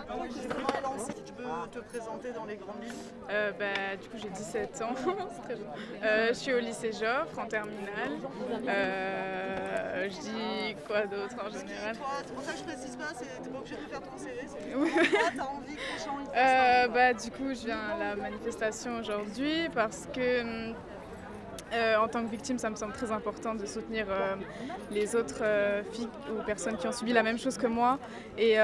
L'enregistrement est lancé. Tu peux te présenter dans les grandes lignes. Du coup, j'ai 17 ans, c'est très jeune. Je suis au lycée Joffre en terminale. Je dis quoi d'autre en général? C'est pour ça que je précise pas, t'es pas obligé de faire ton CV. Oui. T'as envie que les gens y fassent. Du coup, je viens à la manifestation aujourd'hui parce que en tant que victime, ça me semble très important de soutenir les autres filles ou personnes qui ont subi la même chose que moi. Et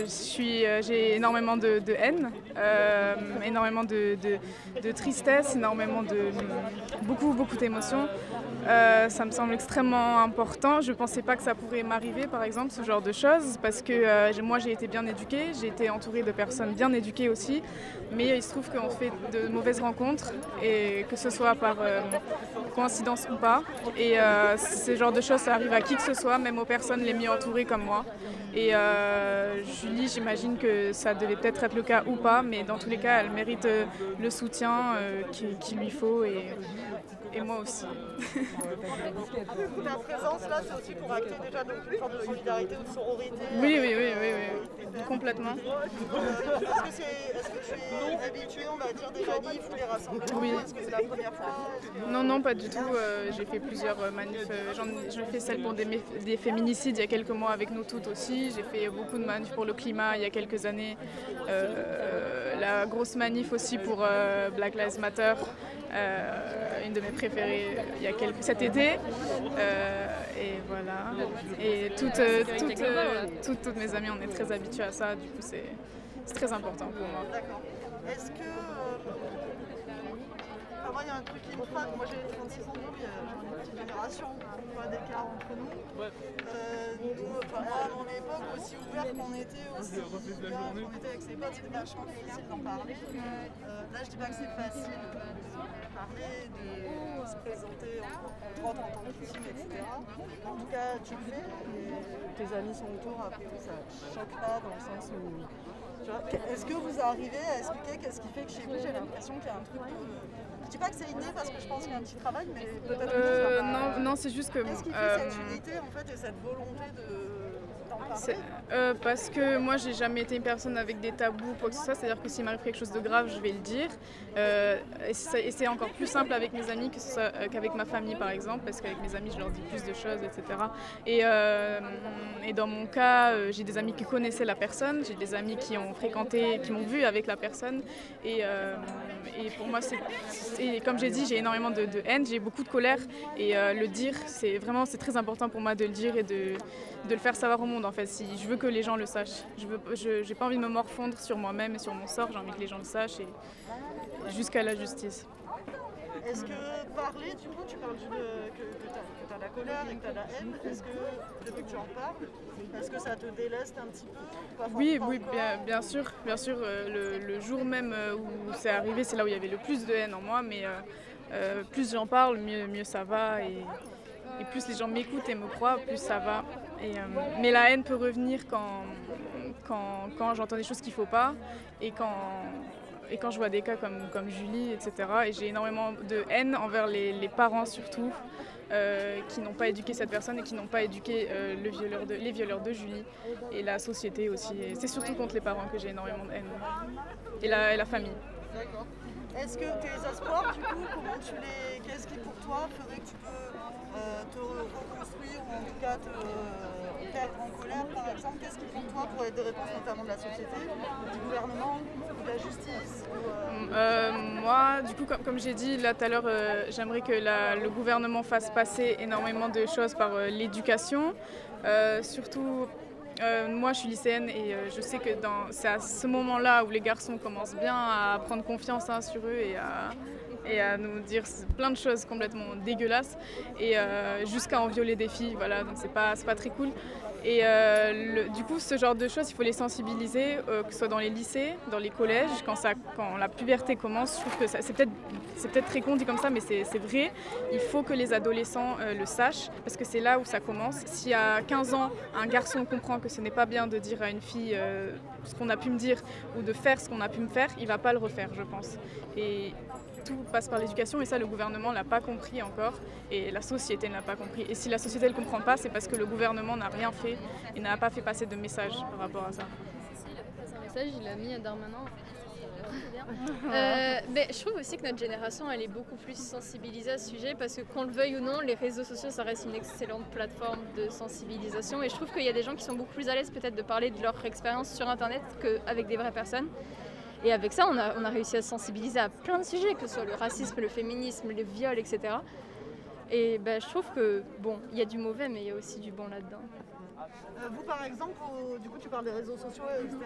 j'ai énormément de haine, énormément de tristesse, énormément de beaucoup d'émotions. Ça me semble extrêmement important. Je ne pensais pas que ça pourrait m'arriver, par exemple, ce genre de choses, parce que moi, j'ai été bien éduquée, j'ai été entourée de personnes bien éduquées aussi, mais il se trouve qu'on fait de mauvaises rencontres, et que ce soit par coïncidence ou pas. Et ce genre de choses, ça arrive à qui que ce soit, même aux personnes les mieux entourées comme moi. Et Julie, j'imagine que ça devait peut-être être le cas ou pas, mais dans tous les cas, elle mérite le soutien qu'il lui faut. Et moi aussi. Ta présence là, c'est aussi pour acter déjà une forme de solidarité ou de sororité. Oui, complètement. Est-ce que tu es habitué, on va dire, des manifs ou des rassemblements? Oui. Est-ce que c'est la première fois? Non, pas du tout. J'ai fait plusieurs manifs. J'ai fait celle pour des féminicides il y a quelques mois avec nous toutes aussi. J'ai fait beaucoup de manifs pour le climat il y a quelques années. La grosse manif aussi pour Black Lives Matter. Une de mes préférées cet été. Et voilà. Et toutes mes amies, on est très habituées à ça. Du coup, c'est très important pour moi. D'accord. Est-ce que... Moi, il y a un truc qui me frappe. Moi, j'ai 36 ans, donc j'ai une petite génération, pas d'écart entre nous. Moi, à mon époque, aussi ouvert qu'on était, avec ses potes, c'était vachement difficile d'en parler. Là, je dis pas que c'est facile de parler, de se présenter en tant que victime, etc. En tout cas, tu le fais, et tes amis sont autour, après tout, ça choque pas dans le sens où... Est-ce que vous arrivez à expliquer qu'est-ce qui fait que chez vous, j'ai l'impression qu'il y a un truc de... Je dis pas que c'est inné parce que je pense qu'il y a un petit travail, mais peut-être non, c'est juste que... Qu'est-ce qui fait cette unité en fait, et cette volonté d'en parler? Parce que moi, j'ai jamais été une personne avec des tabous ou quoi que ce soit. C'est-à-dire que s'il m'arrive quelque chose de grave, je vais le dire. Et c'est encore plus simple avec mes amis qu'avec ma famille, par exemple, parce qu'avec mes amis, je leur dis plus de choses, etc. Et dans mon cas, j'ai des amis qui connaissaient la personne, j'ai des amis qui ont fréquenté, qui m'ont vu avec la personne. Et pour moi, comme j'ai dit, j'ai énormément de haine, j'ai beaucoup de colère. Et le dire, c'est très important pour moi de le dire et de le faire savoir au monde, en fait. Si je veux que les gens le sachent. J'ai pas envie de me morfondre sur moi-même et sur mon sort, j'ai envie que les gens le sachent, et jusqu'à la justice. Est-ce que parler, du coup, tu parles que tu as la colère et que tu as la haine, est-ce que depuis que tu en parles, est-ce que ça te déleste un petit peu? Oui, bien sûr. Le jour même où c'est arrivé, c'est là où il y avait le plus de haine en moi, mais plus j'en parle, mieux ça va, et plus les gens m'écoutent et me croient, plus ça va. Mais la haine peut revenir quand j'entends des choses qu'il ne faut pas, et quand je vois des cas comme Julie, etc. Et j'ai énormément de haine envers les parents surtout, qui n'ont pas éduqué cette personne et qui n'ont pas éduqué les violeurs de Julie, et la société aussi. Et c'est surtout contre les parents que j'ai énormément de haine, et la famille. D'accord. Est-ce que tes espoirs, du coup, qu'est-ce qui pour toi ferait que tu peux te reconstruire, ou en tout cas te perdre en colère, par exemple? Qu'est-ce qui pour toi pourrait être des réponses, notamment de la société, du gouvernement, ou de la justice Moi, du coup, comme j'ai dit là tout à l'heure, j'aimerais que le gouvernement fasse passer énormément de choses par l'éducation, surtout. Moi, je suis lycéenne, et je sais que c'est à ce moment-là où les garçons commencent bien à prendre confiance sur eux et à nous dire plein de choses complètement dégueulasses, et jusqu'à en violer des filles. Voilà, donc c'est pas très cool. Et du coup, ce genre de choses, il faut les sensibiliser, que ce soit dans les lycées, dans les collèges, quand la puberté commence. Je trouve que c'est peut-être très con dit comme ça, mais c'est vrai. Il faut que les adolescents le sachent, parce que c'est là où ça commence. Si à 15 ans, un garçon comprend que ce n'est pas bien de dire à une fille ce qu'on a pu me dire, ou de faire ce qu'on a pu me faire, il ne va pas le refaire, je pense. Et tout passe par l'éducation, et ça, le gouvernement ne l'a pas compris encore, et la société ne l'a pas compris. Et si la société ne le comprend pas, c'est parce que le gouvernement n'a rien fait et n'a pas fait passer de message par rapport à ça. message, il a mis à Darmanin. Mais je trouve aussi que notre génération elle est beaucoup plus sensibilisée à ce sujet parce que qu'on le veuille ou non, les réseaux sociaux ça reste une excellente plateforme de sensibilisation et je trouve qu'il y a des gens qui sont beaucoup plus à l'aise peut-être de parler de leur expérience sur internet qu'avec des vraies personnes. Et avec ça on a réussi à se sensibiliser à plein de sujets, que ce soit le racisme, le féminisme, les viols, etc. Et je trouve que bon, il y a du mauvais mais il y a aussi du bon là-dedans. Vous par exemple, du coup tu parles des réseaux sociaux, etc.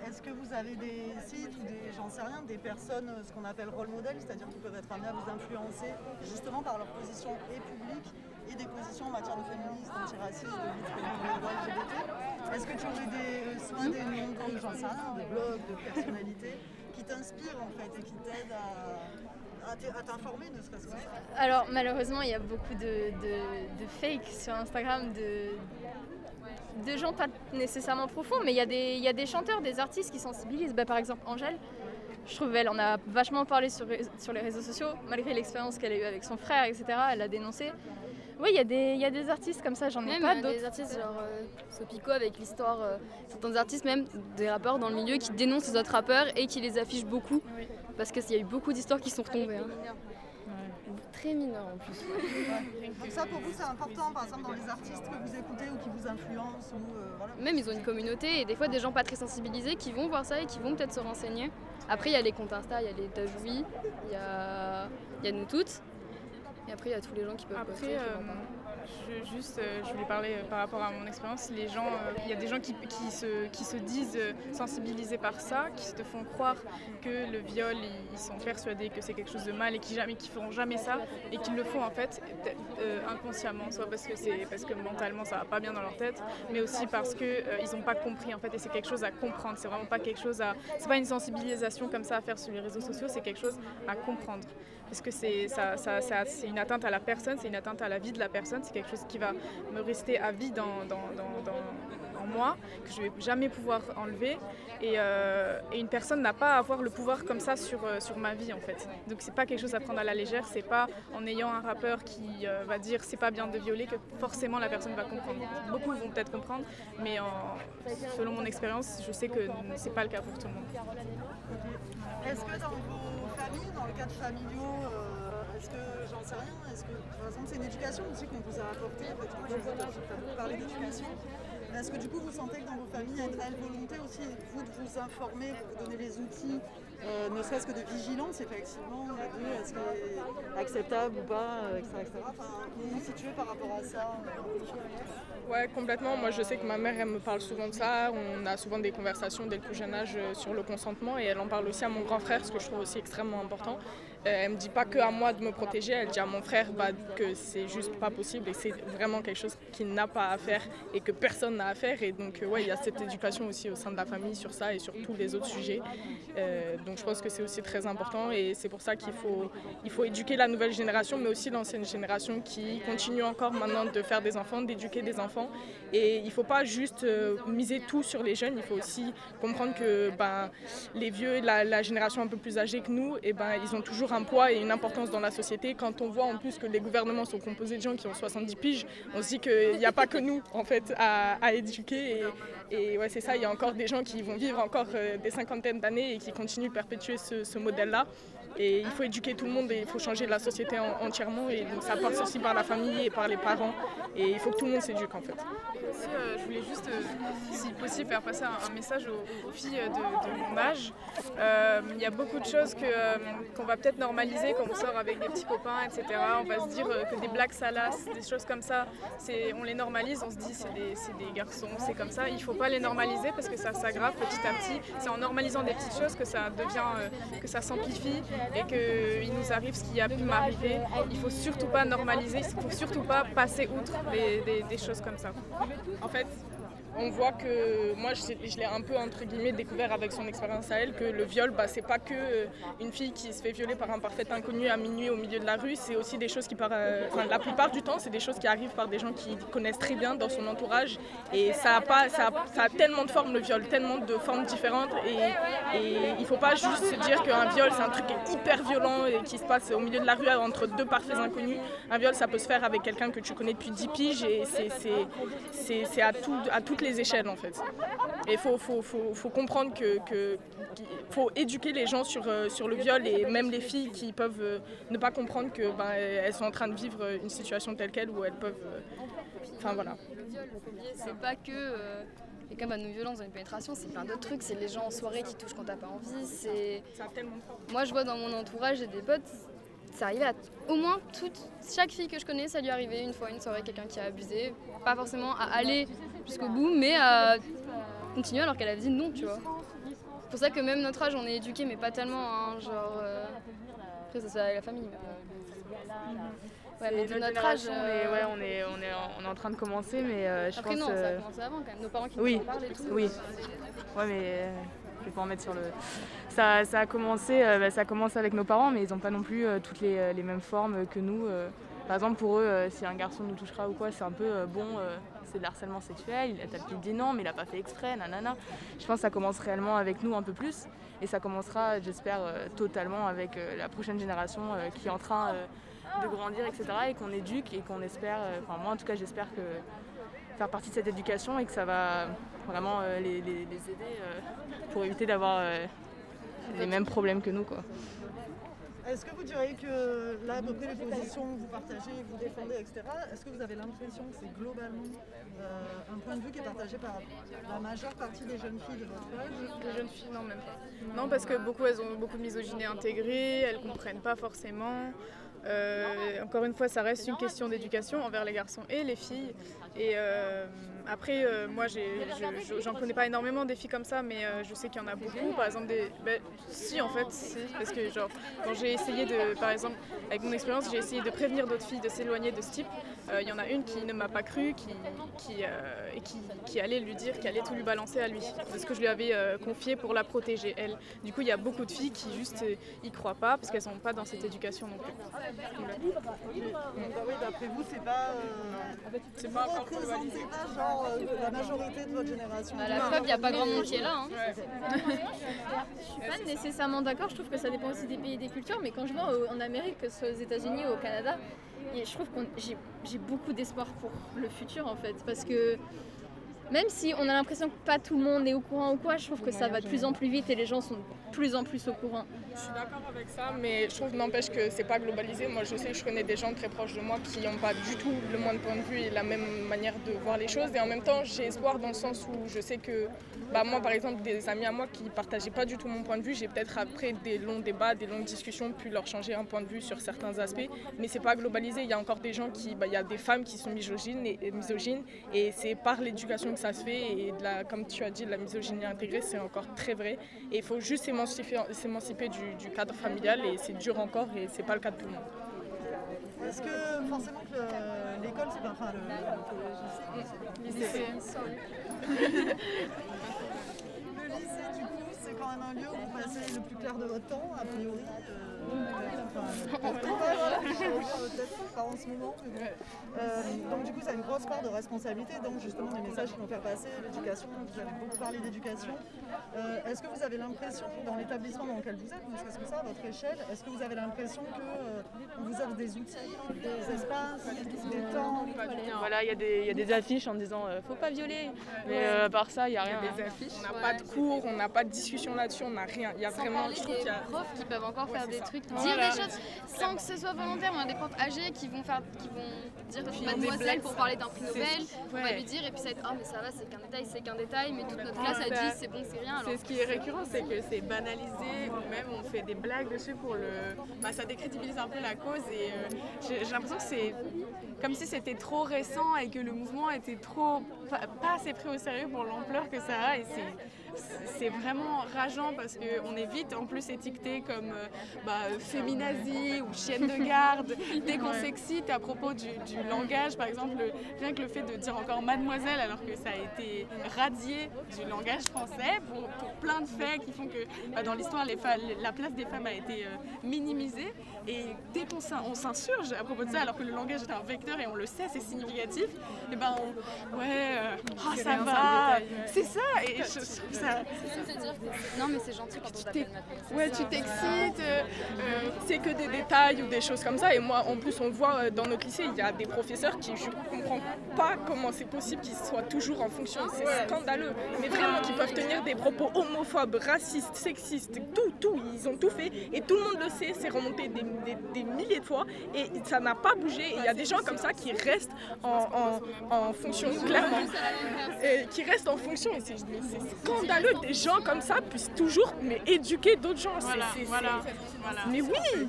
Est-ce que vous avez des sites ou des, j'en sais rien, des personnes, ce qu'on appelle rôle modèle, c'est-à-dire qui peuvent être amenés à vous influencer justement par leur position et publique et des positions en matière de féminisme, antiraciste, de lutte contre les droits LGBT. Est-ce que tu aurais soit des noms comme, j'en sais rien, de blogs, de personnalités qui t'inspirent en fait et qui t'aident à t'informer, ne serait-ce que ça? Alors malheureusement il y a beaucoup de fake sur Instagram, de gens pas nécessairement profonds, mais il y a des chanteurs, des artistes qui sensibilisent. Par exemple Angèle, je trouve elle en a vachement parlé sur les réseaux sociaux, malgré l'expérience qu'elle a eue avec son frère, etc. Elle a dénoncé. Oui, il y a des artistes comme ça, j'en ai pas d'autres. Des artistes genre Sopico avec l'histoire, certains artistes même, des rappeurs dans le milieu qui dénoncent les autres rappeurs et qui les affichent beaucoup. Oui. Parce qu'il y a eu beaucoup d'histoires qui sont retombées. Très mineurs en plus. Donc ça pour vous c'est important, par exemple dans les artistes que vous écoutez ou qui vous influencent ou, voilà. Même ils ont une communauté et des fois des gens pas très sensibilisés qui vont voir ça et qui vont peut-être se renseigner. Après il y a les comptes Insta, il y a les Tajoui, il y a nous toutes. Et après il y a tous les gens qui peuvent poster. Je voulais parler par rapport à mon expérience. Les gens, il y a des gens qui se disent sensibilisés par ça, qui se font croire que le viol, ils sont persuadés que c'est quelque chose de mal et qui feront jamais ça et qu'ils le font en fait inconsciemment, soit parce que mentalement ça va pas bien dans leur tête, mais aussi parce que ils n'ont pas compris en fait et c'est quelque chose à comprendre. C'est vraiment pas quelque chose c'est pas une sensibilisation comme ça à faire sur les réseaux sociaux, c'est quelque chose à comprendre. Parce que c'est une atteinte à la personne, c'est une atteinte à la vie de la personne, c'est quelque chose qui va me rester à vie en moi, que je ne vais jamais pouvoir enlever. Et une personne n'a pas à avoir le pouvoir comme ça sur ma vie en fait. Donc c'est pas quelque chose à prendre à la légère, c'est pas en ayant un rappeur qui va dire c'est pas bien de violer que forcément la personne va comprendre. Beaucoup vont peut-être comprendre, mais selon mon expérience, je sais que c'est pas le cas pour tout le monde. Est-ce que dans vos familles, dans le cadre familiaux, est-ce que, j'en sais rien, est-ce que, par exemple, c'est une éducation aussi qu'on vous a apportée, effectivement, je vous ai parlé d'éducation, mais est-ce que du coup vous sentez que dans vos familles il y a une réelle volonté aussi, vous, de vous informer, de vous donner les outils, ne serait-ce que de vigilance, effectivement, est-ce que c'est acceptable ou pas, etc. Enfin, comment vous vous situez par rapport à ça? Ouais, complètement. Moi, je sais que ma mère, elle me parle souvent de ça. On a souvent des conversations dès le plus jeune âge sur le consentement et elle en parle aussi à mon grand frère, ce que je trouve aussi extrêmement important. Elle me dit pas que à moi de me protéger, elle dit à mon frère que c'est juste pas possible et c'est vraiment quelque chose qu'il n'a pas à faire et que personne n'a à faire. Et donc, ouais, il y a cette éducation aussi au sein de la famille sur ça et sur tous les autres sujets. Donc, je pense que c'est aussi très important et c'est pour ça qu'il faut éduquer la nouvelle génération, mais aussi l'ancienne génération qui continue encore maintenant de faire des enfants, d'éduquer des enfants. Et il ne faut pas juste miser tout sur les jeunes, il faut aussi comprendre que les vieux, la génération un peu plus âgée que nous, ils ont toujours un poids et une importance dans la société. Quand on voit en plus que les gouvernements sont composés de gens qui ont 70 piges, on se dit qu'il n'y a pas que nous en fait à éduquer. Et ouais, c'est ça, il y a encore des gens qui vont vivre encore des cinquantaines d'années et qui continuent de perpétuer ce modèle-là. Et il faut éduquer tout le monde et il faut changer la société entièrement. Et donc ça passe aussi par la famille et par les parents. Et il faut que tout le monde s'éduque en fait. Aussi, je voulais juste, si possible, faire passer un message aux filles de mon âge. Il y a beaucoup de choses qu'on va peut-être normaliser quand on sort avec des petits copains, etc. On va se dire que des blagues salaces, des choses comme ça, on les normalise, on se dit c'est des garçons, c'est comme ça. Il ne faut pas les normaliser parce que ça s'aggrave petit à petit. C'est en normalisant des petites choses que ça devient, que ça s'amplifie et qu'il nous arrive ce qui a pu m'arriver. Il ne faut surtout pas normaliser, il ne faut surtout pas passer outre des choses comme ça. En fait, on voit que moi je l'ai un peu entre guillemets découvert avec son expérience à elle, que le viol c'est pas que une fille qui se fait violer par un parfait inconnu à minuit au milieu de la rue, c'est aussi des choses qui la plupart du temps c'est des choses qui arrivent par des gens qui connaissent très bien dans son entourage et ça a tellement de formes le viol, tellement de formes différentes et il faut pas juste se dire qu'un viol c'est un truc hyper violent et qui se passe au milieu de la rue entre deux parfaits inconnus. Un viol ça peut se faire avec quelqu'un que tu connais depuis 10 piges et c'est à toutes toutes les échelles en fait. Et il faut comprendre qu'il faut éduquer les gens sur le viol et même les filles qui peuvent ne pas comprendre que elles sont en train de vivre une situation telle quelle où elles peuvent... Enfin voilà. Le viol, c'est pas que quelqu'un va nous violer dans une pénétration, c'est plein d'autres trucs, c'est les gens en soirée qui touchent quand t'as pas envie, c'est... Moi je vois dans mon entourage, j'ai des potes, ça arrivait à au moins chaque fille que je connais, ça lui est arrivé une fois une soirée, quelqu'un qui a abusé, pas forcément à aller jusqu'au bout, mais à continuer alors qu'elle a dit non, tu vois. C'est pour ça que même notre âge, on est éduqué, mais pas tellement, hein, genre... Après ça avec la famille, Ouais, notre notre âge, on est en train de commencer, mais je après pense... non, ça a commencé avant quand même, nos parents qui oui, nous en parlent et tout. Oui, ouais, mais je vais pas en mettre sur le... Ça a commencé, ça commence avec nos parents, mais ils n'ont pas non plus toutes les mêmes formes que nous. Par exemple, pour eux, si un garçon nous touchera ou quoi, c'est un peu c'est de l'harcèlement sexuel, il a peut-être dit non, mais il n'a pas fait exprès, nanana. Je pense que ça commence réellement avec nous un peu plus, et ça commencera, j'espère, totalement avec la prochaine génération qui est en train de grandir, etc., et qu'on éduque et qu'on espère, enfin moi en tout cas j'espère que faire partie de cette éducation et que ça va vraiment les aider pour éviter d'avoir les mêmes problèmes que nous, quoi. Est-ce que vous diriez que là, à peu près les positions que vous partagez, que vous défendez, etc., est-ce que vous avez l'impression que c'est globalement un point de vue qui est partagé par la majeure partie des jeunes filles de votre âge? Les jeunes filles, non, même pas. Non, parce que elles ont beaucoup de misogynie intégrée, elles comprennent pas forcément. Encore une fois, ça reste une question d'éducation envers les garçons et les filles. Et après, moi, j'en connais pas énormément des filles comme ça, mais je sais qu'il y en a beaucoup. Par exemple, si en fait, parce que genre, quand j'ai essayé par exemple, avec mon expérience, j'ai essayé de prévenir d'autres filles de s'éloigner de ce type. Il y en a une qui ne m'a pas cru, qui allait lui dire, qui allait tout lui balancer à lui, parce que je lui avais confié pour la protéger elle. Du coup, il y a beaucoup de filles qui juste y croient pas, parce qu'elles sont pas dans cette éducation non plus. Oui, d'après vous, c'est pas représentez pas genre la majorité de votre génération. À la preuve, il n'y a pas grand monde qui est là. Hein. Je suis pas nécessairement d'accord, je trouve que ça dépend aussi des pays et des cultures, mais quand je vois en Amérique, que ce soit aux États-Unis ou au Canada, et je trouve que j'ai beaucoup d'espoir pour le futur en fait, parce que même si on a l'impression que pas tout le monde est au courant ou quoi, je trouve que ça va de plus en plus vite et les gens sont de plus en plus au courant. Je suis d'accord avec ça, mais je trouve n'empêche que c'est pas globalisé. Moi, je sais que je connais des gens très proches de moi qui n'ont pas du tout le même point de vue et la même manière de voir les choses. Et en même temps, j'ai espoir dans le sens où je sais que, moi, par exemple, des amis à moi qui ne partageaient pas du tout mon point de vue, j'ai peut-être après des longs débats, des longues discussions pu leur changer un point de vue sur certains aspects. Mais c'est pas globalisé. Il y a encore des gens il y a des femmes qui sont misogynes et c'est par l'éducation que ça se fait. Et comme tu as dit, de la misogynie intégrée, c'est encore très vrai. Et il faut juste s'émanciper du cadre familial et c'est dur encore et c'est pas le cas de tout le monde. Est-ce que forcément que l'école, c'est pas... Enfin, le lycée, du coup, c'est quand même un lieu où vous passez le plus clair de votre temps, a priori. Peut-être pas en ce moment. Donc du coup, ça a une grosse part de responsabilité, donc justement les messages qu'ils vont faire passer, l'éducation, vous avez beaucoup parlé d'éducation. Est-ce que vous avez l'impression, dans l'établissement dans lequel vous êtes, ne serait-ce que ça, à votre échelle, est-ce que vous avez l'impression qu'on vous offre des outils, des espaces, des temps? Voilà, il y a des affiches en disant faut pas violer, mais à part ça, il n'y a rien. Des affiches. On n'a pas de cours, on n'a pas de discussion là-dessus, on n'a rien. Il y a vraiment, je trouve qu'il y a... profs qui peuvent encore faire des trucs, dire des choses sans que ce soit volontaire. On a des profs âgés qui vont dire mademoiselle pour parler d'un prix Nobel, on va lui dire et puis ça va être oh mais ça va, c'est qu'un détail, mais toute notre classe a dit c'est bon, c'est rien. C'est ce qui est récurrent, c'est que c'est banalisé ou même on fait des blagues dessus pour ça décrédibilise un peu la cause et j'ai l'impression que c'est comme si c'était trop récent et que le mouvement était pas assez pris au sérieux pour l'ampleur que ça a et c'est vraiment rageant parce qu'on est vite en plus étiqueté comme féminazie ou chienne de garde. Dès qu'on s'excite à propos du langage, par exemple, rien que le fait de dire encore mademoiselle alors que ça a été radié du langage français pour plein de faits qui font que dans l'histoire la place des femmes a été minimisée et dès qu'on s'insurge à propos de ça alors que le langage est un vecteur et on le sait, c'est significatif, et ça va, c'est ça et ça... Non mais c'est gentil quand on t'appelle maintenant. Ouais, tu t'excites, c'est que des détails ou des choses comme ça. Et moi, en plus, on voit dans notre lycée, il y a des professeurs qui, je comprends pas comment c'est possible qu'ils soient toujours en fonction. C'est scandaleux. Mais vraiment, qui peuvent tenir des propos homophobes, racistes, sexistes, tout. Ils ont tout fait. Et tout le monde le sait, c'est remonté des milliers de fois. Et ça n'a pas bougé. Et il y a des gens comme ça qui restent en fonction, clairement. Et qui restent en fonction. Et c'est scandaleux. Des gens comme ça puissent toujours éduquer d'autres gens. Mais oui.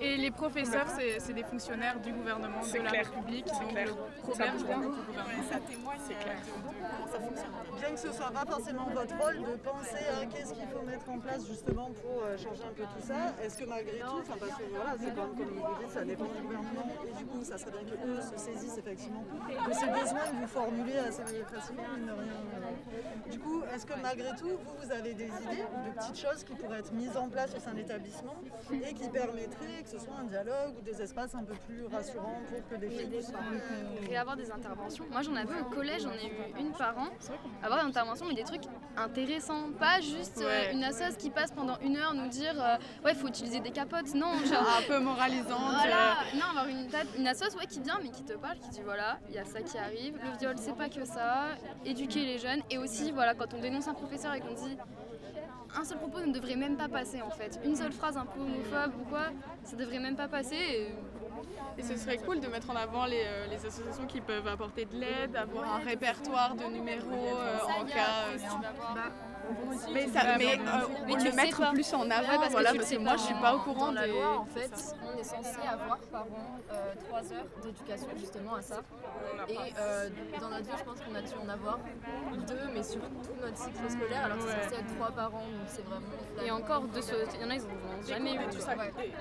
Et les professeurs, c'est des fonctionnaires du gouvernement, de la République. Donc le problème vient du gouvernement. Ça témoigne de comment ça fonctionne. Bien que ce ne soit pas forcément votre rôle de penser à qu'est-ce qu'il faut mettre en place justement pour changer un peu tout ça, est-ce que malgré tout, parce que voilà, c'est comme vous dites, ça dépend du gouvernement et du coup ça serait bien qu'eux se saisissent effectivement de ces besoins que vous formulez assez facilement, mine de rien. Du coup, est-ce que malgré tout, vous avez des idées de petites choses qui pourraient être mises en place au sein de l'établissement et qui permettraient que ce soit un dialogue ou des espaces un peu plus rassurants pour que des filles puissent parler. Et avoir des interventions. Moi j'en avais au collège, j'en ai eu une par an. Avoir des interventions mais des trucs intéressants, pas juste une assoce qui passe pendant 1 heure nous dire ouais faut utiliser des capotes, non genre un peu moralisante. Voilà, non avoir une assoce qui vient mais qui te parle, qui dit voilà il y a ça qui arrive, le viol c'est pas que ça, éduquer les jeunes et aussi voilà quand on dénonce un professeur et qu'on dit un seul propos ne devrait même pas passer en fait. Une seule phrase un peu homophobe ou quoi, ça devrait même pas passer. Et ce serait cool de mettre en avant les associations qui peuvent apporter de l'aide, avoir un répertoire de numéros en cas... Mais le mettre plus en avant, parce que moi je suis pas au courant dans la loi, en fait, on est censé avoir par an 3 heures d'éducation justement à ça. Et dans notre vie, je pense qu'on a dû en avoir 2, mais sur tout notre cycle scolaire, alors que c'est censé être 3 par an, donc c'est vraiment... Et encore, il y en a, ils n'ont jamais eu.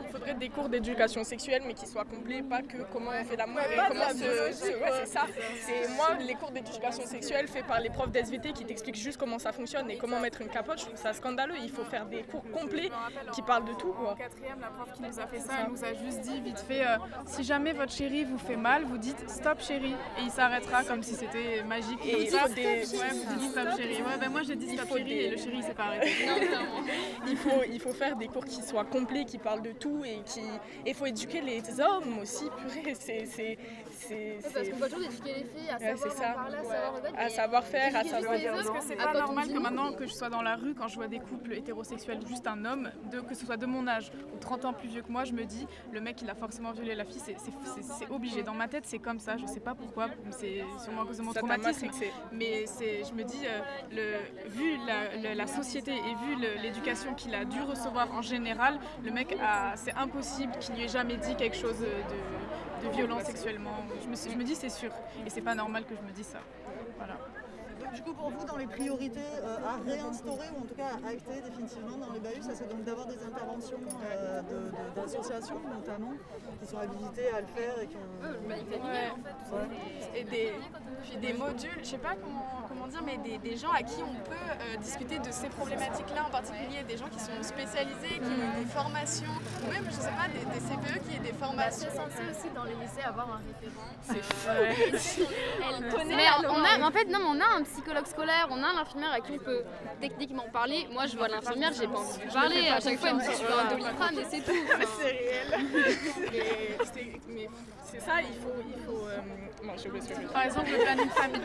Il faudrait des cours d'éducation sexuelle, mais qui soient complets, pas que comment on fait l'amour et comment c'est ça. Moi, les cours d'éducation sexuelle faits par les profs d'SVT qui t'expliquent juste comment ça fonctionne et comment mettre une capote, je trouve ça scandaleux. Il faut faire des cours complets qui parlent de tout. En 4e, la prof qui nous a fait ça, elle nous a juste dit vite fait si jamais votre chéri vous fait mal, vous dites stop chéri et il s'arrêtera comme si c'était magique. Et vous dites stop chéri. Ouais, moi j'ai dit stop chéri et le chéri il s'est pas arrêté. Il faut faire des cours qui soient complets, qui parlent de tout et il faut éduquer les hommes aussi. Purée, parce qu'on peut toujours éduquer les filles à savoir en parler, à savoir faire, à savoir dire. Parce que c'est pas normal que maintenant que je sois dans la rue, quand je vois des couples hétérosexuels ou juste un homme, que ce soit de mon âge ou 30 ans plus vieux que moi, je me dis le mec il a forcément violé la fille, c'est obligé. Dans ma tête c'est comme ça, je sais pas pourquoi, c'est sûrement à cause de mon traumatisme, mais je me dis vu la société et vu l'éducation qu'il a dû recevoir en général, le mec c'est impossible qu'il lui ait jamais dit quelque chose de violent sexuellement. Je me dis c'est sûr et c'est pas normal que je me dise ça. Voilà. Du coup, pour vous, dans les priorités à réinstaurer ou en tout cas à acter définitivement dans les BAHU, ça c'est donc d'avoir des interventions d'associations notamment qui sont habilitées à le faire et qui ont... Et des modules, je sais pas comment dire, mais des gens à qui on peut discuter de ces problématiques-là en particulier, des gens qui sont spécialisés, qui ont des formations, ou même, je sais pas, des CPE qui aient des formations. C'est censé aussi dans les lycées avoir un référent. C'est fou. Mais on a un psychologue scolaire, on a l'infirmière à qui on peut techniquement parler. Moi je vois l'infirmière, j'ai pas envie de parler, à chaque fois elle me dit tu veux un Doliprane et c'est tout. C'est réel. Mais c'est ça, il faut non, je sais pas. Par exemple,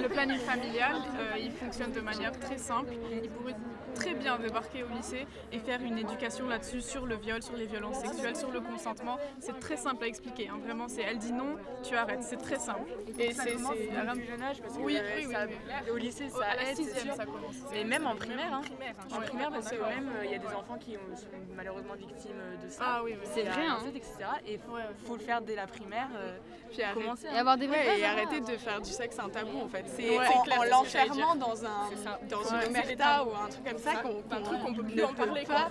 le planning familial, il fonctionne de manière très simple. Il pourrait très bien débarquer au lycée et faire une éducation là-dessus, sur le viol, sur les violences sexuelles, sur le consentement. C'est très simple à expliquer. Hein. Vraiment, elle dit non, tu arrêtes. C'est très simple. Et c'est à un jeune âge parce que au lycée ça aide, c'est sûr. Ça commence. Mais même en primaire, hein. En primaire parce que même il y a des enfants qui sont malheureusement victimes de ça. Ah oui, c'est vrai, hein. etc. Et il faut le faire dès la primaire. Puis commencer et avoir des et arrêter de faire du sexe un tabou en fait. C'est en l'enfermant dans une omerta ou un truc comme ça qu'on peut plus en parler quoi.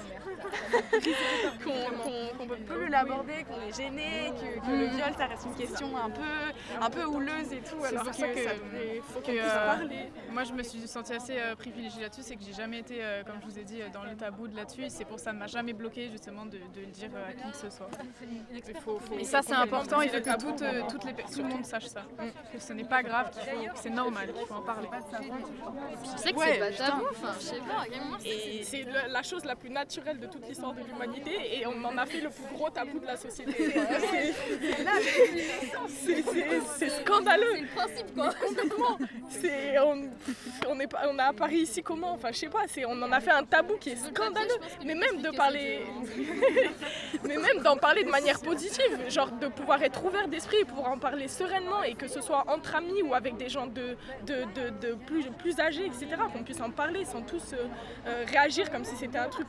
Qu'on peut plus l'aborder, qu'on est gêné, que le viol ça reste une question un peu houleuse et tout. Alors C'est pour ça qu'il faut qu'on puisse en parler. Moi je me suis sentie assez privilégiée là-dessus, c'est que j'ai jamais été, comme je vous ai dit, dans le tabou de là-dessus. C'est pour ça ne m'a jamais bloqué justement de le dire à qui que ce soit. Et ça c'est important. il faut que tout le monde sache ça. Que ce n'est pas grave, que c'est normal, qu'il faut en parler. Je sais que c'est pas tabou, enfin, je sais pas. Et c'est la chose la plus naturelle de toute l'histoire de l'humanité et on en a fait le plus gros tabou de la société. C'est scandaleux. C'est le principe, quoi. Complètement. On est à Paris ici comment? Enfin, je sais pas. On en a fait un tabou qui est scandaleux. Mais même de parler, mais même d'en parler de manière positive, genre de pouvoir être ouvert d'esprit, pouvoir en parler sereinement et que ce soit entre amis ou avec des gens de plus âgés, etc. Qu'on puisse en parler sans tous réagir comme si c'était un truc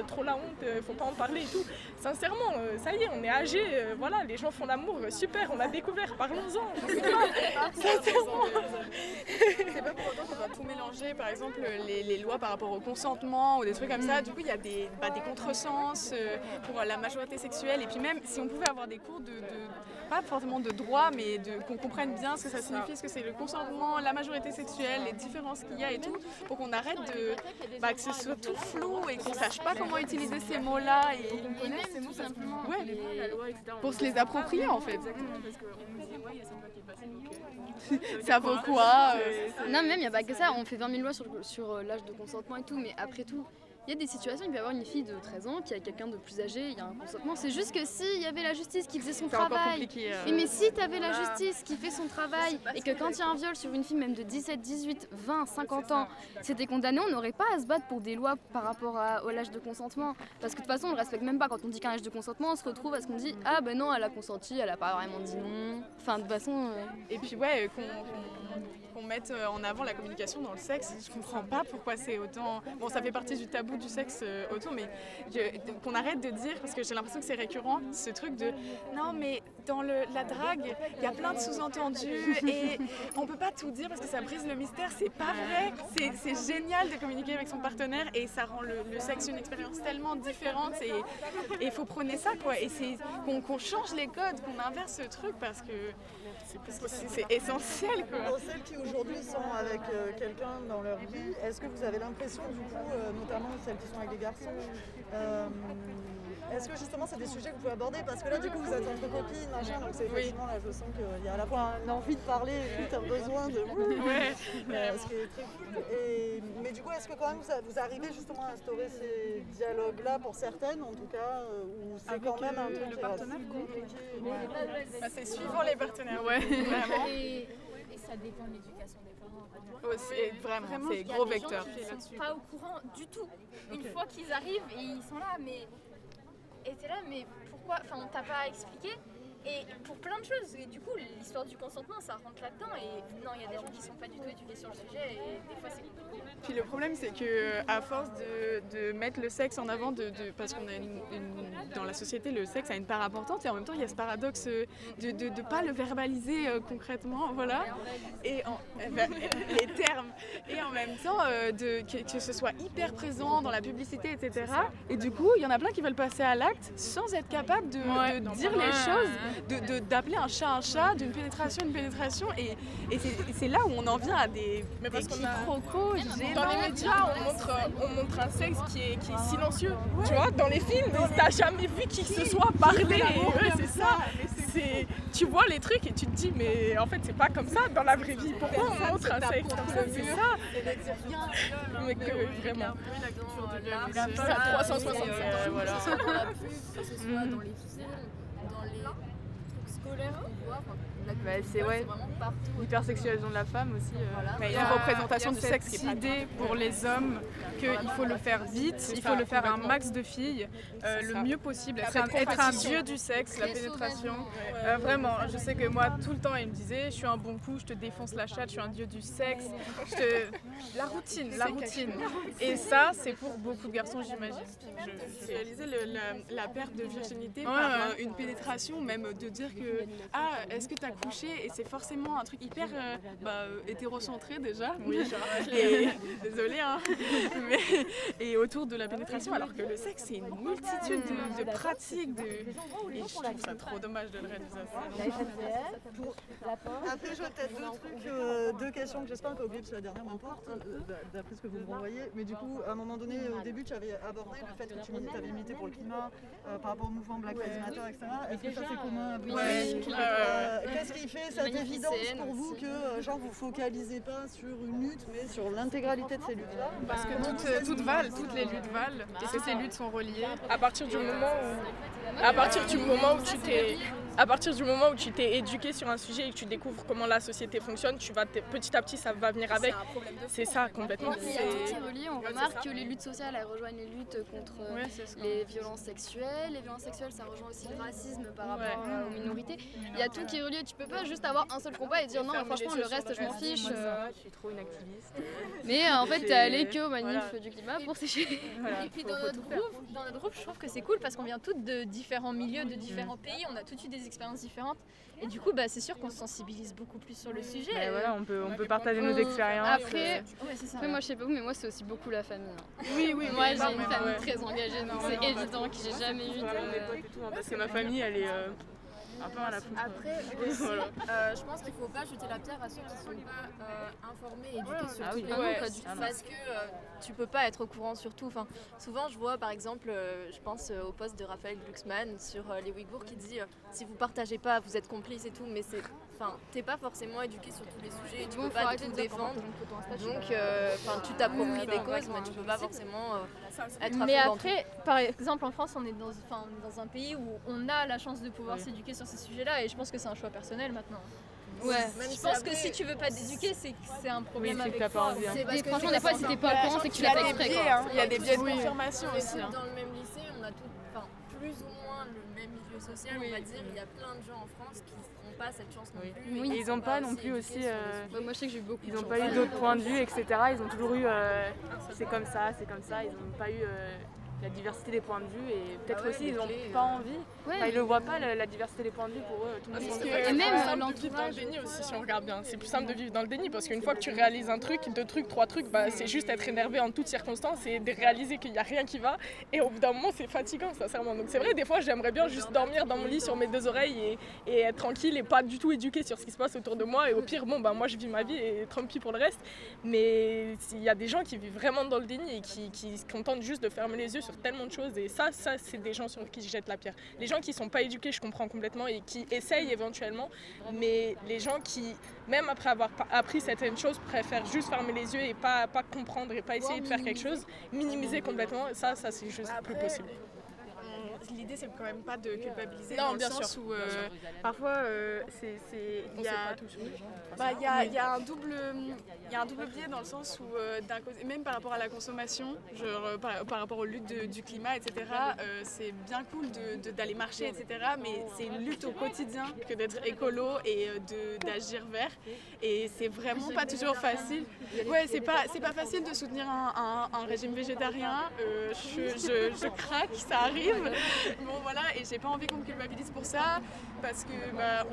trop la honte, faut pas en parler et tout. Sincèrement, ça y est, on est âgés, voilà, les gens font l'amour, super, on l'a découvert, parlons-en. C'est pas pour autant qu'on va tout mélanger, par exemple les lois par rapport au consentement ou des trucs comme ça. Du coup, il y a des contresens pour la majorité sexuelle. Et puis même, si on pouvait avoir des cours pas forcément de droit, mais qu'on comprenne bien ce que ça signifie, ce que c'est le consentement, la majorité sexuelle, les différences qu'il y a et tout, pour qu'on arrête que ce soit tout flou et qu'on sache pas comment utiliser ces mots-là et qu'on connaisse ces mots simplement. Ouais, pour se les approprier en fait. Ça vaut quoi Non, même il n'y a pas que ça, on fait 20 000 lois sur l'âge de consentement et tout, mais après tout, il y a des situations, il peut y avoir une fille de 13 ans qui a quelqu'un de plus âgé, il y a un consentement. C'est juste que s'il y avait la justice qui faisait son travail, mais si tu avais la justice qui fait son travail et que quand il y a un viol sur une fille même de 17, 18, 20, 50 ans, c'était condamné, on n'aurait pas à se battre pour des lois par rapport à l'âge de consentement. Parce que de toute façon, on ne respecte même pas. Quand on dit qu'un âge de consentement, on se retrouve à ce qu'on dit « Ah ben non, elle a consenti, elle n'a pas vraiment dit non ». Enfin, de toute façon... Et puis ouais, qu'on mette en avant la communication dans le sexe, je comprends pas pourquoi c'est autant... Bon, ça fait partie du tabou du sexe autour, mais qu'on arrête de dire, parce que j'ai l'impression que c'est récurrent, ce truc de « Non, mais dans la drague, il y a plein de sous-entendus et on peut pas tout dire parce que ça brise le mystère. » C'est pas vrai, c'est génial de communiquer avec son partenaire et ça rend le sexe une expérience tellement différente et il faut prôner ça, quoi. Et c'est qu'on change les codes, qu'on inverse ce truc parce que c'est essentiel, quoi. Pour celles qui aujourd'hui sont avec quelqu'un dans leur vie, est-ce que vous avez l'impression, du coup, notamment celles qui sont avec des garçons, est-ce que justement c'est des sujets que vous pouvez aborder? Parce que là, du coup, vous êtes entre copines, machin, donc c'est effectivement, là, je sens qu'il y a à la fois une envie de parler et puis un besoin de... ce qui est très cool. Mais du coup, est-ce que quand même vous arrivez justement à instaurer ces dialogues-là pour certaines, en tout cas, ou c'est quand même un truc qui reste compliqué? C'est suivant les partenaires, vraiment. Et ça dépend de l'éducation des parents. C'est vraiment, c'est gros vecteur. Ils sont pas au courant du tout. Une fois qu'ils arrivent et ils sont là, mais... Et t'es là, mais pourquoi? Enfin, on t'a pas expliqué. Et pour plein de choses. Et du coup, l'histoire du consentement, ça rentre là-dedans. Et non, il y a des gens qui sont pas du tout éduqués sur le sujet. Et des fois, c'est compliqué. Puis le problème, c'est que à force de mettre le sexe en avant, parce qu'on a dans la société, le sexe a une part importante, et en même temps, il y a ce paradoxe de ne pas le verbaliser concrètement, voilà. Et les termes. Et en même temps, que ce soit hyper présent dans la publicité, etc. Et du coup, il y en a plein qui veulent passer à l'acte sans être capable de dire les choses, d'appeler un chat, d'une pénétration une pénétration. Et c'est là où on en vient à des quiproquos. Dans les médias, on montre un sexe qui est silencieux. Tu vois, dans les films, t'as jamais vu qui que ce soit parler. C'est ça. Tu vois les trucs et tu te dis, mais en fait, c'est pas comme ça dans la vraie vie. Pourquoi on montre un sexe comme ça? C'est ça. Mais que vraiment. C'est à 365. Voilà. Que ce soit dans les films, dans les trucs scolaires qu'on voit. C'est vraiment partout. L'hypersexualisation de la femme aussi. Il y a une représentation du sexe qui est cette idée pour les hommes qu'il faut le faire vite, il faut le faire un max de filles, le mieux possible, être un dieu du sexe, la pénétration. Vraiment, je sais que moi, tout le temps, il me disait, je suis un bon coup, je te défonce la chatte, je suis un dieu du sexe. La routine. Et ça, c'est pour beaucoup de garçons, j'imagine. J'ai réalisé la perte de virginité par une pénétration, même de dire que est-ce que t'as couché, et c'est forcément un truc hyper hétérocentré déjà. Oui, et désolée, hein. Et autour de la pénétration, alors que le sexe, c'est une multitude de pratiques. Et je trouve ça trop dommage de le réaliser à ça. Après, j'ai peut-être deux questions que j'espère pas oublier, parce que la dernière m'importe, d'après ce que vous me renvoyez. Mais du coup, à un moment donné, au début, tu avais abordé le fait que tu avais milité pour le climat, par rapport au mouvement Black Lives Matter, etc. Est-ce que ça c'est commun? Qu'est-ce qui fait cette évidence pour vous que genre vous focalisez pas sur une lutte, mais sur l'intégralité de ces luttes-là? Parce que toutes les luttes valent, et que ces luttes sont reliées. À partir du moment où tu t'es éduqué sur un sujet et que tu découvres comment la société fonctionne, petit à petit ça va venir avec. C'est ça complètement. Il y a tout qui est relié, on remarque que les luttes sociales elles rejoignent les luttes contre les violences sexuelles. Les violences sexuelles ça rejoint aussi le racisme par rapport aux minorités. Il y a tout qui est relié, tu peux pas juste avoir un seul combat et dire non franchement le reste je m'en fiche. Je suis trop une activiste. Mais en fait t'es allé qu'au manif du climat pour sécher. Et puis dans notre groupe, je trouve que c'est cool parce qu'on vient toutes de différents milieux, de différents pays, on a toutes eu des expériences différentes. Et du coup, c'est sûr qu'on se sensibilise beaucoup plus sur le sujet. Mais voilà, on peut partager nos expériences. Après, moi je sais pas vous, mais moi c'est aussi beaucoup la famille. Oui, moi j'ai une famille très engagée, donc c'est évident que j'ai jamais eu de... Parce que ma famille, elle est un peu à la foutre. Après, aussi, je pense qu'il ne faut pas jeter la pierre à ceux qui ne sont pas informés et éduqués sur tout. Parce que tu peux pas être au courant sur tout. Enfin, souvent, je vois par exemple, je pense au post de Raphaël Glucksmann sur les Ouïghours qui dit si vous partagez pas, vous êtes complice et tout, mais t'es pas forcément éduqué sur tous les sujets, tu peux pas tout défendre. Donc, tu t'appropries des causes, mais tu peux pas forcément être à mais fond après, par exemple, en France, on est dans un pays où on a la chance de pouvoir s'éduquer sur ces sujets-là, et je pense que c'est un choix personnel maintenant. Je pense que si tu veux pas t'éduquer, c'est que c'est un problème avec toi. Franchement, des fois, si t'es pas au courant, c'est que tu l'as pas exprès. Il y a des biais de confirmation aussi. Dans le même lycée, on a plus ou moins le même milieu social, on va dire. Il y a plein de gens en France qui n'ont pas cette chance non plus. Et ils n'ont pas non plus aussi... moi, je sais que j'ai eu beaucoup. Ils n'ont pas eu d'autres points de vue, etc. Ils ont toujours eu c'est comme ça. Ils n'ont pas eu la diversité des points de vue et peut-être aussi ils n'ont pas envie. Ils ne voient pas la diversité des points de vue pour eux. Tout le monde et même l'entourage. Dans le déni aussi, si on regarde bien. C'est plus simple de vivre dans le déni parce qu'une fois que tu réalises un truc, deux trucs, trois trucs, c'est juste être énervé en toutes circonstances et de réaliser qu'il n'y a rien qui va. Et au bout d'un moment, c'est fatigant, sincèrement. Donc c'est vrai, des fois, j'aimerais bien juste dormir dans mon lit sur mes deux oreilles et être tranquille et pas du tout éduqué sur ce qui se passe autour de moi. Et au pire, moi, je vis ma vie et tant pis pour le reste. Mais il y a des gens qui vivent vraiment dans le déni et qui se contentent juste de fermer les yeux sur tellement de choses. Et ça c'est des gens sur qui je jette la pierre. Les gens qui sont pas éduqués, je comprends complètement, et qui essayent éventuellement, mais les gens qui, même après avoir appris certaines choses, préfèrent juste fermer les yeux et pas comprendre et pas essayer de faire quelque chose, minimiser complètement, ça c'est juste plus possible. L'idée c'est quand même pas de culpabiliser non, dans bien le sens sûr. où parfois il y a un double biais dans le sens où d'un côté, même par rapport à la consommation, genre, par rapport aux luttes du climat, etc. C'est bien cool d'aller marcher, etc. Mais c'est une lutte au quotidien que d'être écolo et d'agir vert. Et c'est vraiment pas toujours facile. Ouais, c'est pas facile de soutenir un régime végétarien. Je craque, ça arrive. Bon voilà, et j'ai pas envie qu'on me culpabilise pour ça parce que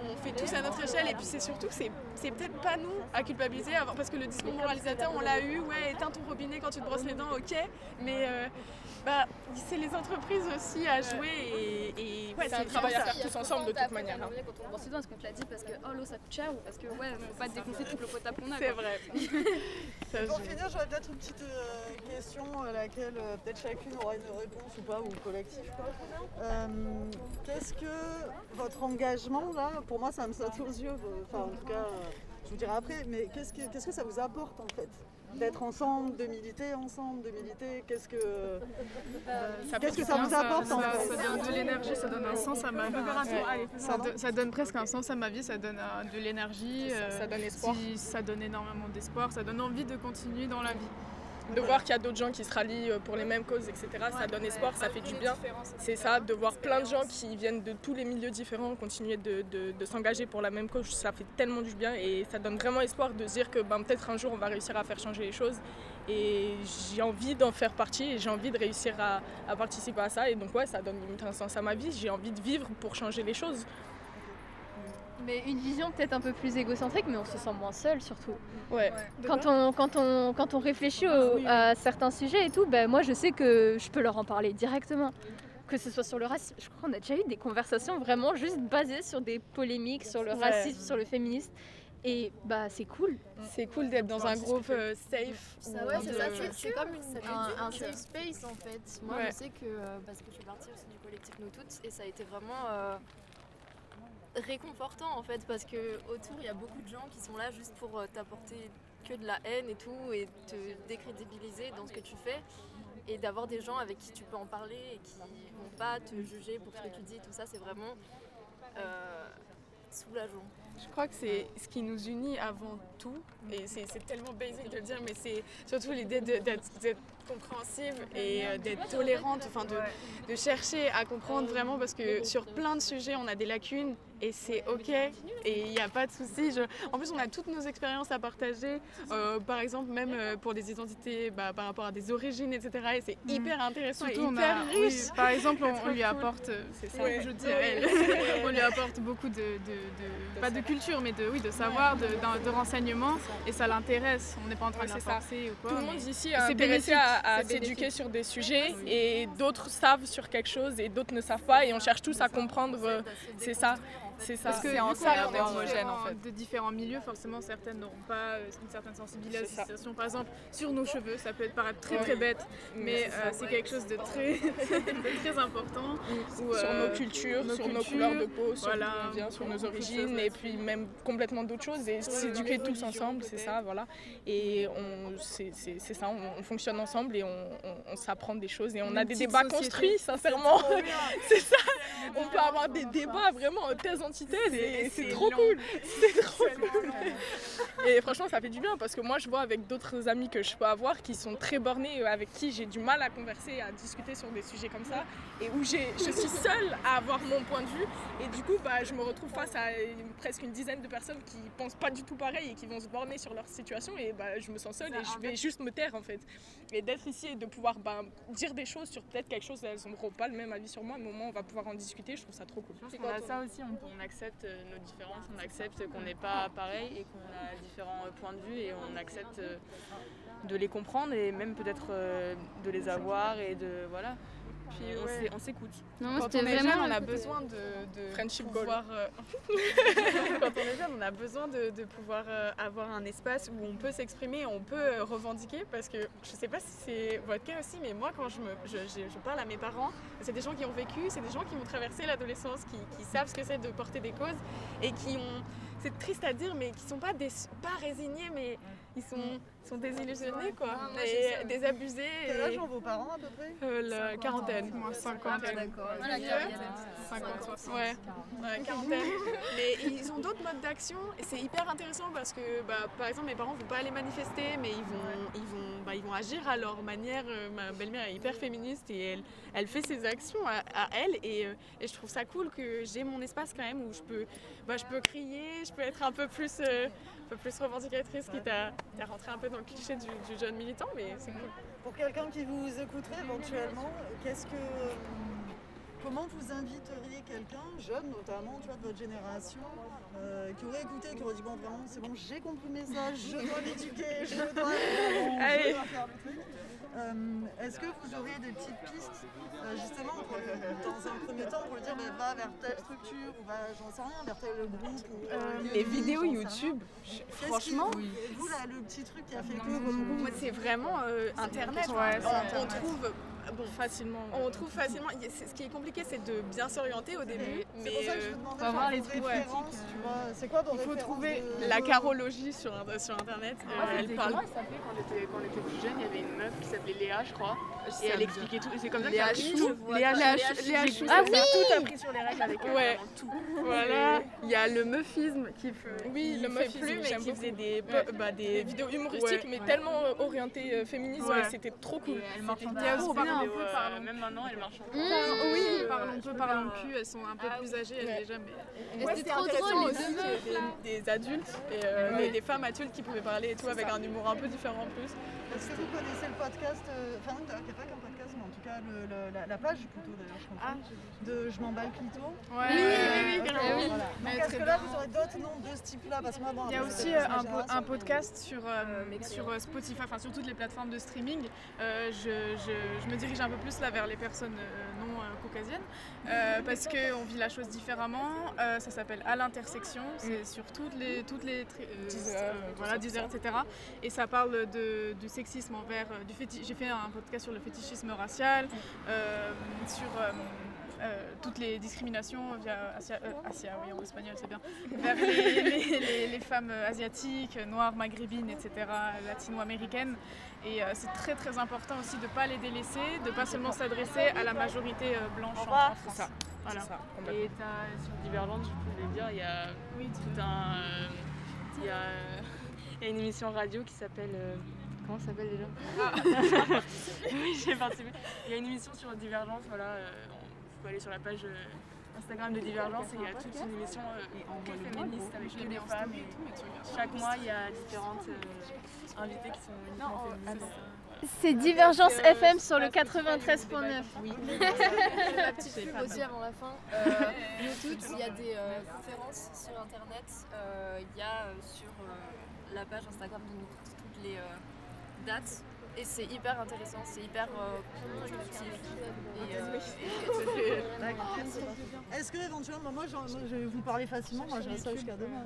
on fait tous à notre échelle et puis c'est surtout c'est peut-être pas nous à culpabiliser parce que le discours moralisateur on l'a eu, éteins ton robinet quand tu te brosses les dents, ok, mais c'est les entreprises aussi à jouer et c'est un travail à faire tous ensemble de toute manière. Quand on te brosse les dents, est-ce qu'on te l'a dit parce que l'eau ça coûte cher ou parce que faut pas défoncer tout le potable qu'on a. C'est vrai. Pour finir, j'aurais peut-être une petite question à laquelle peut-être chacune aura une réponse ou pas, ou collectif. Qu'est-ce que votre engagement là, pour moi ça me saute aux yeux, en tout cas je vous dirai après, mais qu'est-ce que ça vous apporte en fait d'être ensemble, de militer ensemble, qu'est-ce que ça vous apporte en fait? Ça donne de l'énergie, ça donne un sens à ma vie. Ça donne presque un sens à ma vie, ça donne de l'énergie. Ça donne espoir. Ça donne énormément d'espoir, ça donne envie de continuer dans la vie. De voir qu'il y a d'autres gens qui se rallient pour les mêmes causes, etc. Ça donne espoir, ça fait du bien. C'est ça, de voir plein de gens qui viennent de tous les milieux différents continuer de s'engager pour la même cause, ça fait tellement du bien et ça donne vraiment espoir de se dire que peut-être un jour on va réussir à faire changer les choses. Et j'ai envie d'en faire partie et j'ai envie de réussir à participer à ça. Et donc ça donne limite un sens à ma vie, j'ai envie de vivre pour changer les choses. Mais une vision peut-être un peu plus égocentrique, mais on se sent moins seul surtout. Ouais. Quand on réfléchit à certains sujets et tout, moi je sais que je peux leur en parler directement. Que ce soit sur le racisme, je crois qu'on a déjà eu des conversations vraiment juste basées sur des polémiques, sur le racisme, sur le féminisme. Et c'est cool. C'est cool d'être dans un groupe safe. C'est comme un safe space en fait. Moi je sais que, parce que je suis partie aussi du collectif Nous Toutes, et ça a été vraiment réconfortant en fait, parce que autour il y a beaucoup de gens qui sont là juste pour t'apporter que de la haine et tout, et te décrédibiliser dans ce que tu fais, et d'avoir des gens avec qui tu peux en parler et qui vont pas te juger pour ce que tu dis, tout ça c'est vraiment soulageant. Je crois que c'est ce qui nous unit avant tout, et c'est tellement basique de le dire, mais c'est surtout l'idée d'être compréhensive et d'être tolérante, enfin de chercher à comprendre vraiment, parce que sur plein de sujets on a des lacunes et c'est ok, et il n'y a pas de souci. En plus on a toutes nos expériences à partager, par exemple même pour des identités par rapport à des origines, etc. Et c'est hyper intéressant. Surtout, et hyper riche. Oui, par exemple on lui apporte, c'est ça que je dis à elle, on lui apporte beaucoup pas de culture mais de savoir, de renseignements, et ça l'intéresse, on n'est pas en train de la forcer ou quoi. Tout le monde ici est intéressé à s'éduquer sur des sujets, et d'autres savent sur quelque chose et d'autres ne savent pas, et on cherche tous à comprendre, c'est ça. Parce que c'est en ça qu'on est homogène en fait. De différents milieux, forcément certaines n'auront pas une certaine sensibilisation. Par exemple, sur nos cheveux, ça peut paraître très bête, mais c'est quelque chose de très important. Sur nos cultures, sur nos couleurs de peau, sur d'où on vient, sur nos origines, et puis même complètement d'autres choses, et s'éduquer tous ensemble, c'est ça, voilà. Et c'est ça, on fonctionne ensemble et on s'apprend des choses, et on a des débats construits, sincèrement. C'est ça, on peut avoir des débats vraiment thèse antithèse, et c'est trop cool. C'est trop cool. Et franchement ça fait du bien, parce que moi je vois avec d'autres amis que je peux avoir qui sont très bornés, avec qui j'ai du mal à converser, à discuter sur des sujets comme ça, et où je suis seule à avoir mon point de vue, et du coup je me retrouve face à presque une dizaine de personnes qui pensent pas du tout pareil et qui vont se borner sur leur situation, et je me sens seule et je vais juste me taire en fait. Et d'être ici et de pouvoir dire des choses sur peut-être quelque chose, elles n'auront pas le même avis sur moi, mais au moins on va pouvoir en discuter, je trouve ça trop cool. On a ça aussi, on accepte nos différences, on accepte qu'on n'est pas pareil et qu'on a différents points de vue, et on accepte de les comprendre, et même peut-être de les avoir, et de voilà. Puis on s'écoute. Quand on est jeune, on a besoin de friendship pouvoir, quand on est jeune, on a besoin de pouvoir avoir un espace où on peut s'exprimer, on peut revendiquer, parce que je sais pas si c'est votre cas aussi, mais moi quand je parle à mes parents, c'est des gens qui ont vécu, c'est des gens qui ont traversé l'adolescence, qui savent ce que c'est de porter des causes, et qui ont, c'est triste à dire, mais qui sont pas résignés, mais ils sont désillusionnés quoi, et désabusés. Quel âge ont vos parents à peu près? La quarantaine. Moi 50. D'accord. 50, 60. Ouais, quarantaine. Mais ils ont d'autres modes d'action, et c'est hyper intéressant, parce que par exemple mes parents ne vont pas aller manifester, mais ils vont agir à leur manière. Ma belle-mère est hyper féministe, et elle fait ses actions à elle, et je trouve ça cool que j'ai mon espace quand même où je peux crier, je peux être un peu plus revendicatrice, quitte à rentrer un peu dans le cliché du jeune militant, mais c'est cool. Pour quelqu'un qui vous écouterait éventuellement, comment vous inviteriez quelqu'un, jeune notamment, de votre génération, qui aurait écouté, qui aurait dit bon vraiment c'est bon, j'ai compris le message, je dois l'éduquer, je dois faire le truc. Est-ce que vous auriez des petites pistes justement dans un premier temps pour lui dire va vers telle structure, ou va j'en sais rien, vers tel groupe, les vidéos YouTube, franchement, vous là le petit truc qui a fait que c'est vraiment internet. On trouve facilement. On trouve facilement. Ce qui est compliqué, c'est de bien s'orienter au début. Mais c'est pour ça que je vous demandais avoir les références, tu vois. C'est quoi vos références? Il faut trouver la carologie sur internet. Elle parle. Comment elle s'appelait quand on était plus jeune? Il y avait une meuf qui s'appelait Léa, je crois, et elle expliquait tout. Et c'est comme ça Léa qu'elle Chou. Léa Chou. Ah oui, tout appris sur les règles avec elle. Ouais. Tout. Voilà. Il y a le meufisme qui fait. Oui, le meufisme, plus, mais qui faisait des vidéos humoristiques, mais tellement orientées féminisme, et c'était trop cool. Il y a aussi un peu parlant. Même maintenant, elles marchent encore. Oui, parlons un peu, parlons cul, elles sont un peu plus âgées, elles déjà, mais... C'était trop drôle, aussi des adultes et des femmes adultes qui pouvaient parler et tout avec un humour un peu différent en plus. Est-ce que vous connaissez le podcast, enfin non, il n'y a pas qu'un podcast, mais en tout cas la page plutôt d'ailleurs, je comprends, de Je m'en bats le clito. Oui, voilà. Donc est-ce que là vous aurez d'autres noms de ce type-là? Parce que moi, bon, il y a aussi un podcast sur Spotify, enfin sur toutes les plateformes de streaming. Je me dirige un peu plus là vers les personnes non caucasiennes parce qu'on vit la chose différemment. Ça s'appelle À l'intersection, c'est sur toutes les Deezer, etc. Et ça parle du sexisme envers du fétichisme. J'ai fait un podcast sur le fétichisme racial, sur toutes les discriminations via oui en espagnol c'est bien, vers les femmes asiatiques, noires, maghrébines, etc., latino-américaines. Et c'est très très important aussi de ne pas les délaisser, de ne pas seulement s'adresser à la majorité blanche en France. C'est ça. Voilà. Ça, et sur Divergente, je pouvais dire, il y a tout il y a une émission radio qui s'appelle... comment ça s'appelle déjà? Oui, j'ai participé. Il y a une émission sur Divergence, voilà. Vous pouvez aller sur la page Instagram de Divergence et il y a toute une émission féministe avec que des femmes. Et chaque mois, il y a différentes invitées qui sont uniquement féministes. C'est Divergence FM sur le 93.9. Oui. La petite pub aussi avant la fin. YouTube, il y a des conférences sur internet. Il y a sur la page Instagram de toutes les dates. Et c'est hyper intéressant, c'est hyper constructif. Est-ce que éventuellement, moi je vais vous parler facilement, moi je reste ça jusqu'à demain.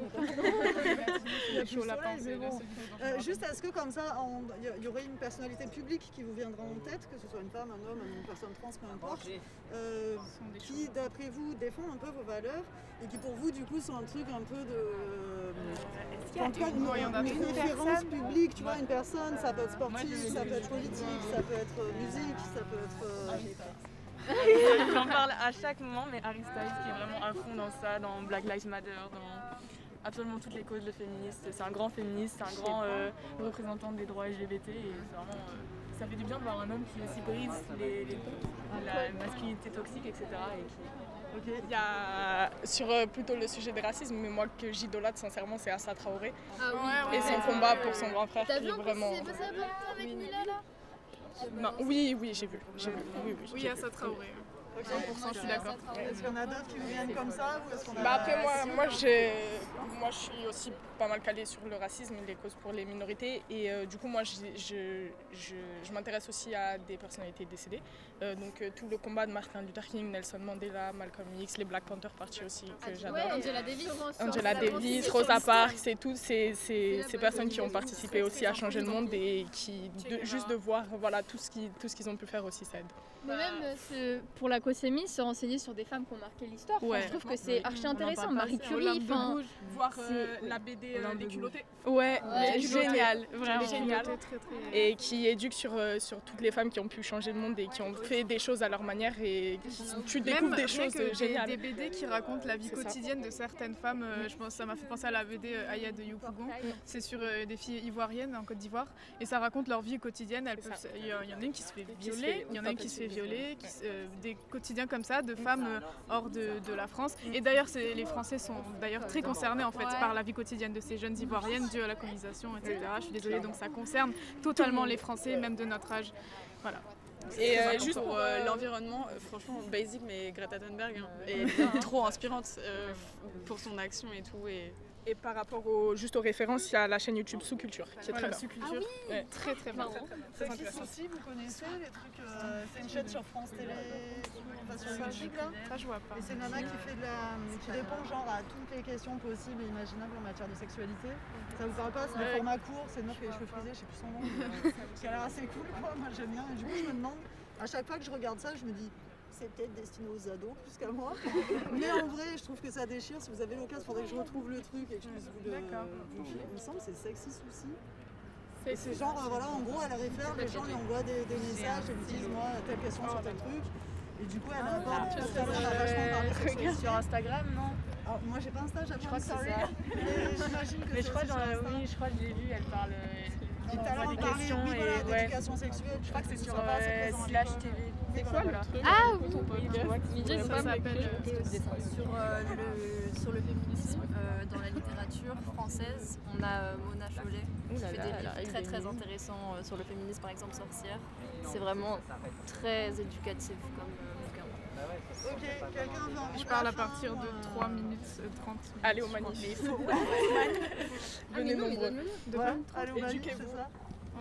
Juste, est-ce que comme ça, il y aurait une personnalité publique qui vous viendra en tête, que ce soit une femme, un homme, une personne trans, peu importe, qui d'après vous défend un peu vos valeurs et qui pour vous du coup sont un truc un peu de... en tout cas une référence publique, tu vois, une personne, ça peut être sportif, ça peut être politique, ça peut être musique, ça peut être... J'en parle à chaque moment, mais Harry Styles qui est vraiment à fond dans ça, dans Black Lives Matter, dans absolument toutes les causes de féministes. C'est un grand féministe, c'est un grand représentant des droits LGBT et c'est vraiment... ça fait du bien de voir un homme qui aussi brise la masculinité toxique, etc. Et qui... Il y a sur plutôt le sujet du racisme, mais moi que j'idolâtre sincèrement, c'est Assa Traoré. Et son combat pour son grand frère qui est vraiment... T'as vu un peu ce qui s'est passé avec Mila là? Non, oui, j'ai vu. Oui, Assa Traoré. 100%, je suis d'accord. Est-ce qu'il y en a d'autres qui vous viennent comme ça ou est-ce qu'on a... Après moi je suis aussi pas mal calée sur le racisme et les causes pour les minorités et du coup moi je m'intéresse aussi à des personnalités décédées. Donc tout le combat de Martin Luther King, Nelson Mandela, Malcolm X, les Black Panthers Party aussi que j'adore. Angela Davis, Rosa Parks, c'est toutes ces personnes qui ont participé aussi à changer le monde et qui juste de voir voilà tout ce qu'ils ont pu faire aussi ça aide. Mais même pour la causémie, se renseigner sur des femmes qui ont marqué l'histoire, je trouve que c'est archi intéressant. Marie Curie, voir la BD Les culottés. Génial, vraiment génial. Et qui éduque sur toutes les femmes qui ont pu changer le monde et qui ont fait des choses à leur manière et tu découvres des choses géniales. Des BD qui racontent la vie quotidienne de certaines femmes. Je pense ça m'a fait penser à la BD Aya de Yopougon. C'est sur des filles ivoiriennes en Côte d'Ivoire et ça raconte leur vie quotidienne. Il y en a une qui se fait violer, il y en a une qui se fait violer, des quotidiens comme ça de femmes hors de la France. Et d'ailleurs, les Français sont d'ailleurs très concernés en fait par la vie quotidienne de ces jeunes ivoiriennes due à la colonisation, etc. Je suis désolée, donc ça concerne totalement les Français, même de notre âge. Voilà. Et juste pour l'environnement, franchement, basic, mais Greta Thunberg est trop inspirante pour son action et tout. Et par rapport aux références, il y a la chaîne YouTube Sous Culture qui est très bien. Sous-Culture, très très bien. Sexisme aussi, vous connaissez les trucs, c'est une chaîne sur France Télé, enfin sur YouTube là. Ça je vois pas. Et c'est Nana qui répond genre à toutes les questions possibles et imaginables en matière de sexualité. Ça vous parle pas? C'est des formats courts, c'est une meuf qui a les cheveux frisés, je sais plus son nom, qui a l'air assez cool quoi, moi j'aime bien. Et du coup je me demande, à chaque fois que je regarde ça, je me dis c'est peut-être destiné aux ados plus qu'à moi. Mais en vrai, je trouve que ça déchire. Si vous avez l'occasion, il faudrait que je retrouve le truc et que je puisse vous le filer. Il me semble que c'est sexiste aussi. Et c'est genre, voilà, en gros, elle réfère, les gens lui envoient des messages et lui disent, moi, telle question sur tel truc. Et du coup, elle apporte tout à l'heure, elle a vachement parlé de sexualité. Sur Instagram, non? Alors, moi, j'ai pas Insta, j'avoue. Je crois que c'est ça. Mais j'imagine que mais je crois que je l'ai vu, elle parle... Et tout à l'heure, on parlait d'éducation sexuelle. Je crois que c'est sur Slash TV. C'est quoi le truc? Ah oui, Ça s'appelle Sur le féminisme, dans la littérature française, on a Mona Chollet qui fait des livres très très intéressants sur le féminisme, par exemple Sorcière. C'est vraiment très éducatif comme bouquin. Ok, quelqu'un veut en Je parle à partir de 3 minutes 30. Allez au magnifique. Venez nombreux. Allez au Mali, c'est ça?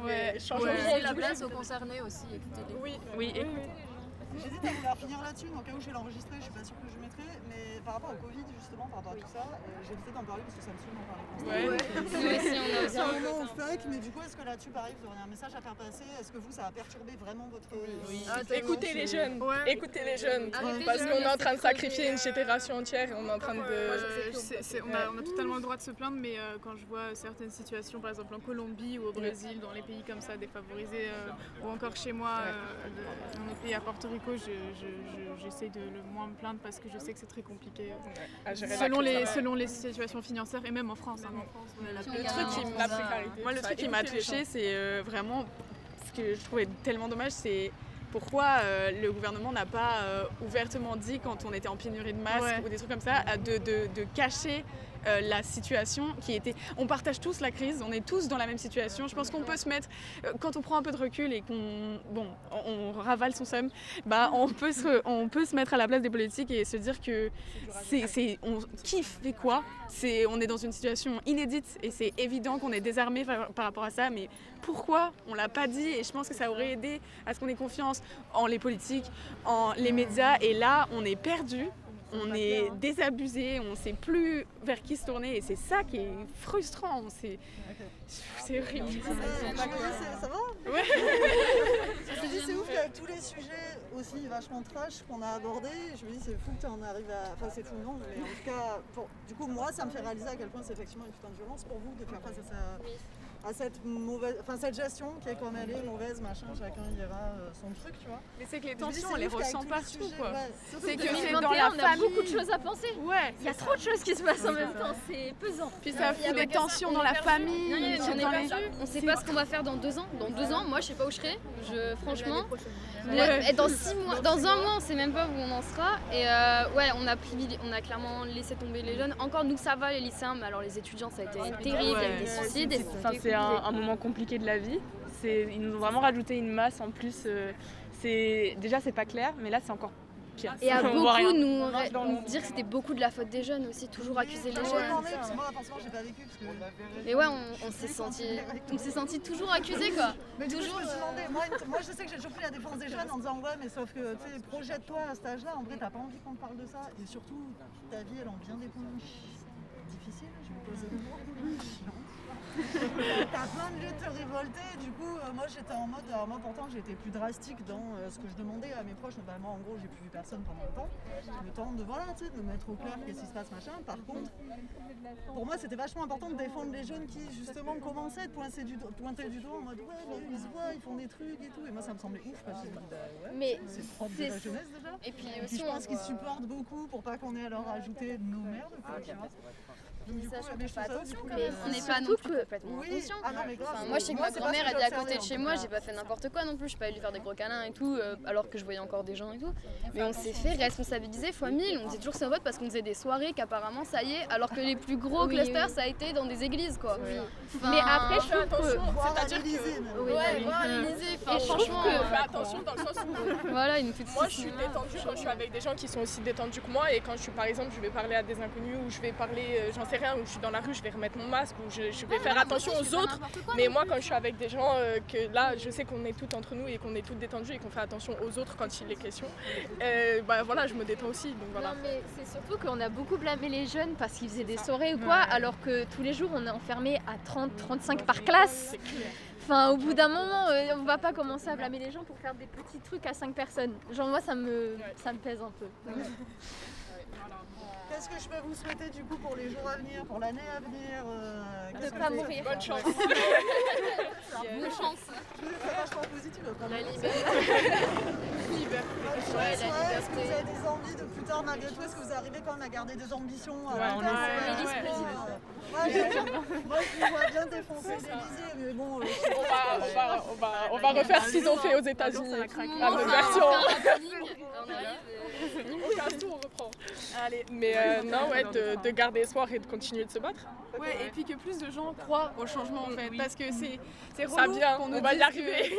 Ouais, Laissez la place aux concernés aussi, écoutez-les. Oui, écoute. J'hésite à vouloir finir là-dessus, dans le cas où je vais l'enregistrer, je suis pas sûre que je mettrai, mais par rapport au Covid justement, par rapport à tout ça, j'ai évité d'en parler parce que ça me saoule d'en parler constamment. Nous aussi, on a aussi C'est un moment fake, mais du coup, est-ce que là-dessus, pareil, vous aurez un message à faire passer? Est-ce que vous, ça a perturbé vraiment votre... Écoutez les jeunes, écoutez les jeunes, Arrêtez parce de qu'on est en laisser train de crever, sacrifier une génération entière et on est en train de... On a totalement le droit de se plaindre, mais quand je vois certaines situations, par exemple en Colombie ou au Brésil, dans les pays comme ça défavorisés, ou encore chez moi, dans notre pays à Porto Rico, j'essaie de le moins me plaindre parce que je sais que c'est très compliqué selon les situations financières et même en France. Moi, le truc qui m'a touchée, c'est vraiment ce que je trouvais tellement dommage, c'est pourquoi le gouvernement n'a pas ouvertement dit, quand on était en pénurie de masques ou des trucs comme ça, de cacher la situation qui était... On partage tous la crise, on est tous dans la même situation. Je pense qu'on peut se mettre... quand on prend un peu de recul et qu'on on ravale son seum, on peut se mettre à la place des politiques et se dire que qui fait quoi. On est dans une situation inédite et c'est évident qu'on est désarmé par rapport à ça, mais pourquoi on l'a pas dit? Et je pense que ça aurait aidé à ce qu'on ait confiance en les politiques, en les médias, et là on est perdu. On est désabusé, on ne sait plus vers qui se tourner et c'est ça qui est frustrant. C'est horrible. Ça va? Ouais. Je me dis, c'est ouf qu'avec tous les sujets aussi vachement trash qu'on a abordés, je me dis, c'est fou que tu en arrives à... Enfin, c'est fou, non, mais en tout cas, du coup, moi, ça me fait réaliser à quel point c'est effectivement une putain de violence pour vous de faire face à cette mauvaise, cette gestion qui est comme elle est, mauvaise, machin, chacun ira son truc, tu vois. Mais c'est que les tensions, on les ressent partout, quoi. C'est que c'est dans la famille. On a beaucoup de choses à penser. Ouais. Il y a trop de choses qui se passent en même temps, c'est pesant. Puis ça fout des tensions dans la famille. On sait pas ce qu'on va faire dans 2 ans. Dans 2 ans, moi je sais pas où je serai. Franchement, dans 6 mois, dans 1 mois, on sait même pas où on en sera. Et on a clairement laissé tomber les jeunes. Encore nous ça va les lycéens, mais alors les étudiants ça a été terrible. Il y a eu des suicides. C'est un moment compliqué de la vie. Ils nous ont vraiment rajouté une masse en plus. Déjà c'est pas clair, mais là c'est encore pire. Et à beaucoup nous dire que c'était beaucoup de la faute des jeunes aussi, toujours accuser les jeunes. Moi forcément j'ai pas vécu parce que... Mais ouais, on s'est senti toujours accusés quoi. Mais du coup, je me suis demandé, moi je sais que j'ai toujours pris la défense des jeunes en disant ouais mais sauf que tu sais, projette-toi à cet âge-là, en vrai t'as pas envie qu'on te parle de ça. Et surtout, ta vie elle en vient des points difficiles, je vais poser le mot. T'as plein de lieux de te révolter, du coup moi j'étais en mode, alors moi pourtant j'ai été plus drastique dans ce que je demandais à mes proches, notamment en gros j'ai plus vu personne pendant longtemps, le temps de me mettre au clair qu'est-ce qui se passe machin. Par contre, pour moi c'était vachement important de défendre les jeunes qui justement commençaient à être pointés du doigt en mode ouais mais ils se voient, ils font des trucs et tout, et moi ça me semblait ouf parce que mais c'est propre de la jeunesse déjà. Et puis aussi je pense qu'ils supportent beaucoup pour pas qu'on ait à leur ajouter nos merdes quoi, tu vois. Donc, du coup, on n'est pas non non plus complètement inconscients. Moi je sais que ma grand-mère elle est à côté de chez moi, j'ai pas fait n'importe quoi non plus, je suis pas allée lui faire des gros câlins et tout, alors que je voyais encore des gens et tout. Mais on s'est fait responsabiliser fois 1000, on disait toujours que c'est en vote parce qu'on faisait des soirées qu'apparemment ça y est, alors que les plus gros clusters ça a été dans des églises quoi. Mais après je trouve que... C'est-à-dire que... l'Élysée, et franchement, on fait attention dans le sens où... Voilà, il nous fait moi je suis détendue quand je suis avec des gens qui sont aussi détendus que moi, et quand je suis par exemple, je vais parler à des inconnus ou je vais parler, j'en sais rien, ou je suis dans la rue, je vais remettre mon masque ou je vais faire attention aux autres. Mais moi quand je suis avec des gens que là je sais qu'on est toutes entre nous et qu'on est toutes détendues et qu'on fait attention aux autres quand il est question, voilà, je me détends aussi. Donc voilà. Non mais c'est surtout qu'on a beaucoup blâmé les jeunes parce qu'ils faisaient des soirées ou quoi, alors que tous les jours on est enfermé à 30-35 par classe. Enfin, au bout d'un moment, on va pas commencer à blâmer les gens pour faire des petits trucs à 5 personnes. Genre moi, ça me pèse un peu. Qu'est-ce que je peux vous souhaiter du coup pour les jours à venir, pour l'année à venir de pas mourir. Bonne chance. Bonne chance. C'est vachement positif. La liberté. Est-ce que vous avez des envies de plus tard malgré tout? Est-ce que vous arrivez quand même à garder des ambitions? Ouais, on essaie. Moi je vois bien défoncer l'Élysée, mais bon... On va refaire ce qu'ils ont fait aux États-Unis. La même version. Au cas où on reprend. Allez. Mais non, ouais, de garder espoir et de continuer de se battre. Ouais, et puis que plus de gens croient au changement en fait, parce que c'est ça relou vient, qu'on nous on va y dise arriver.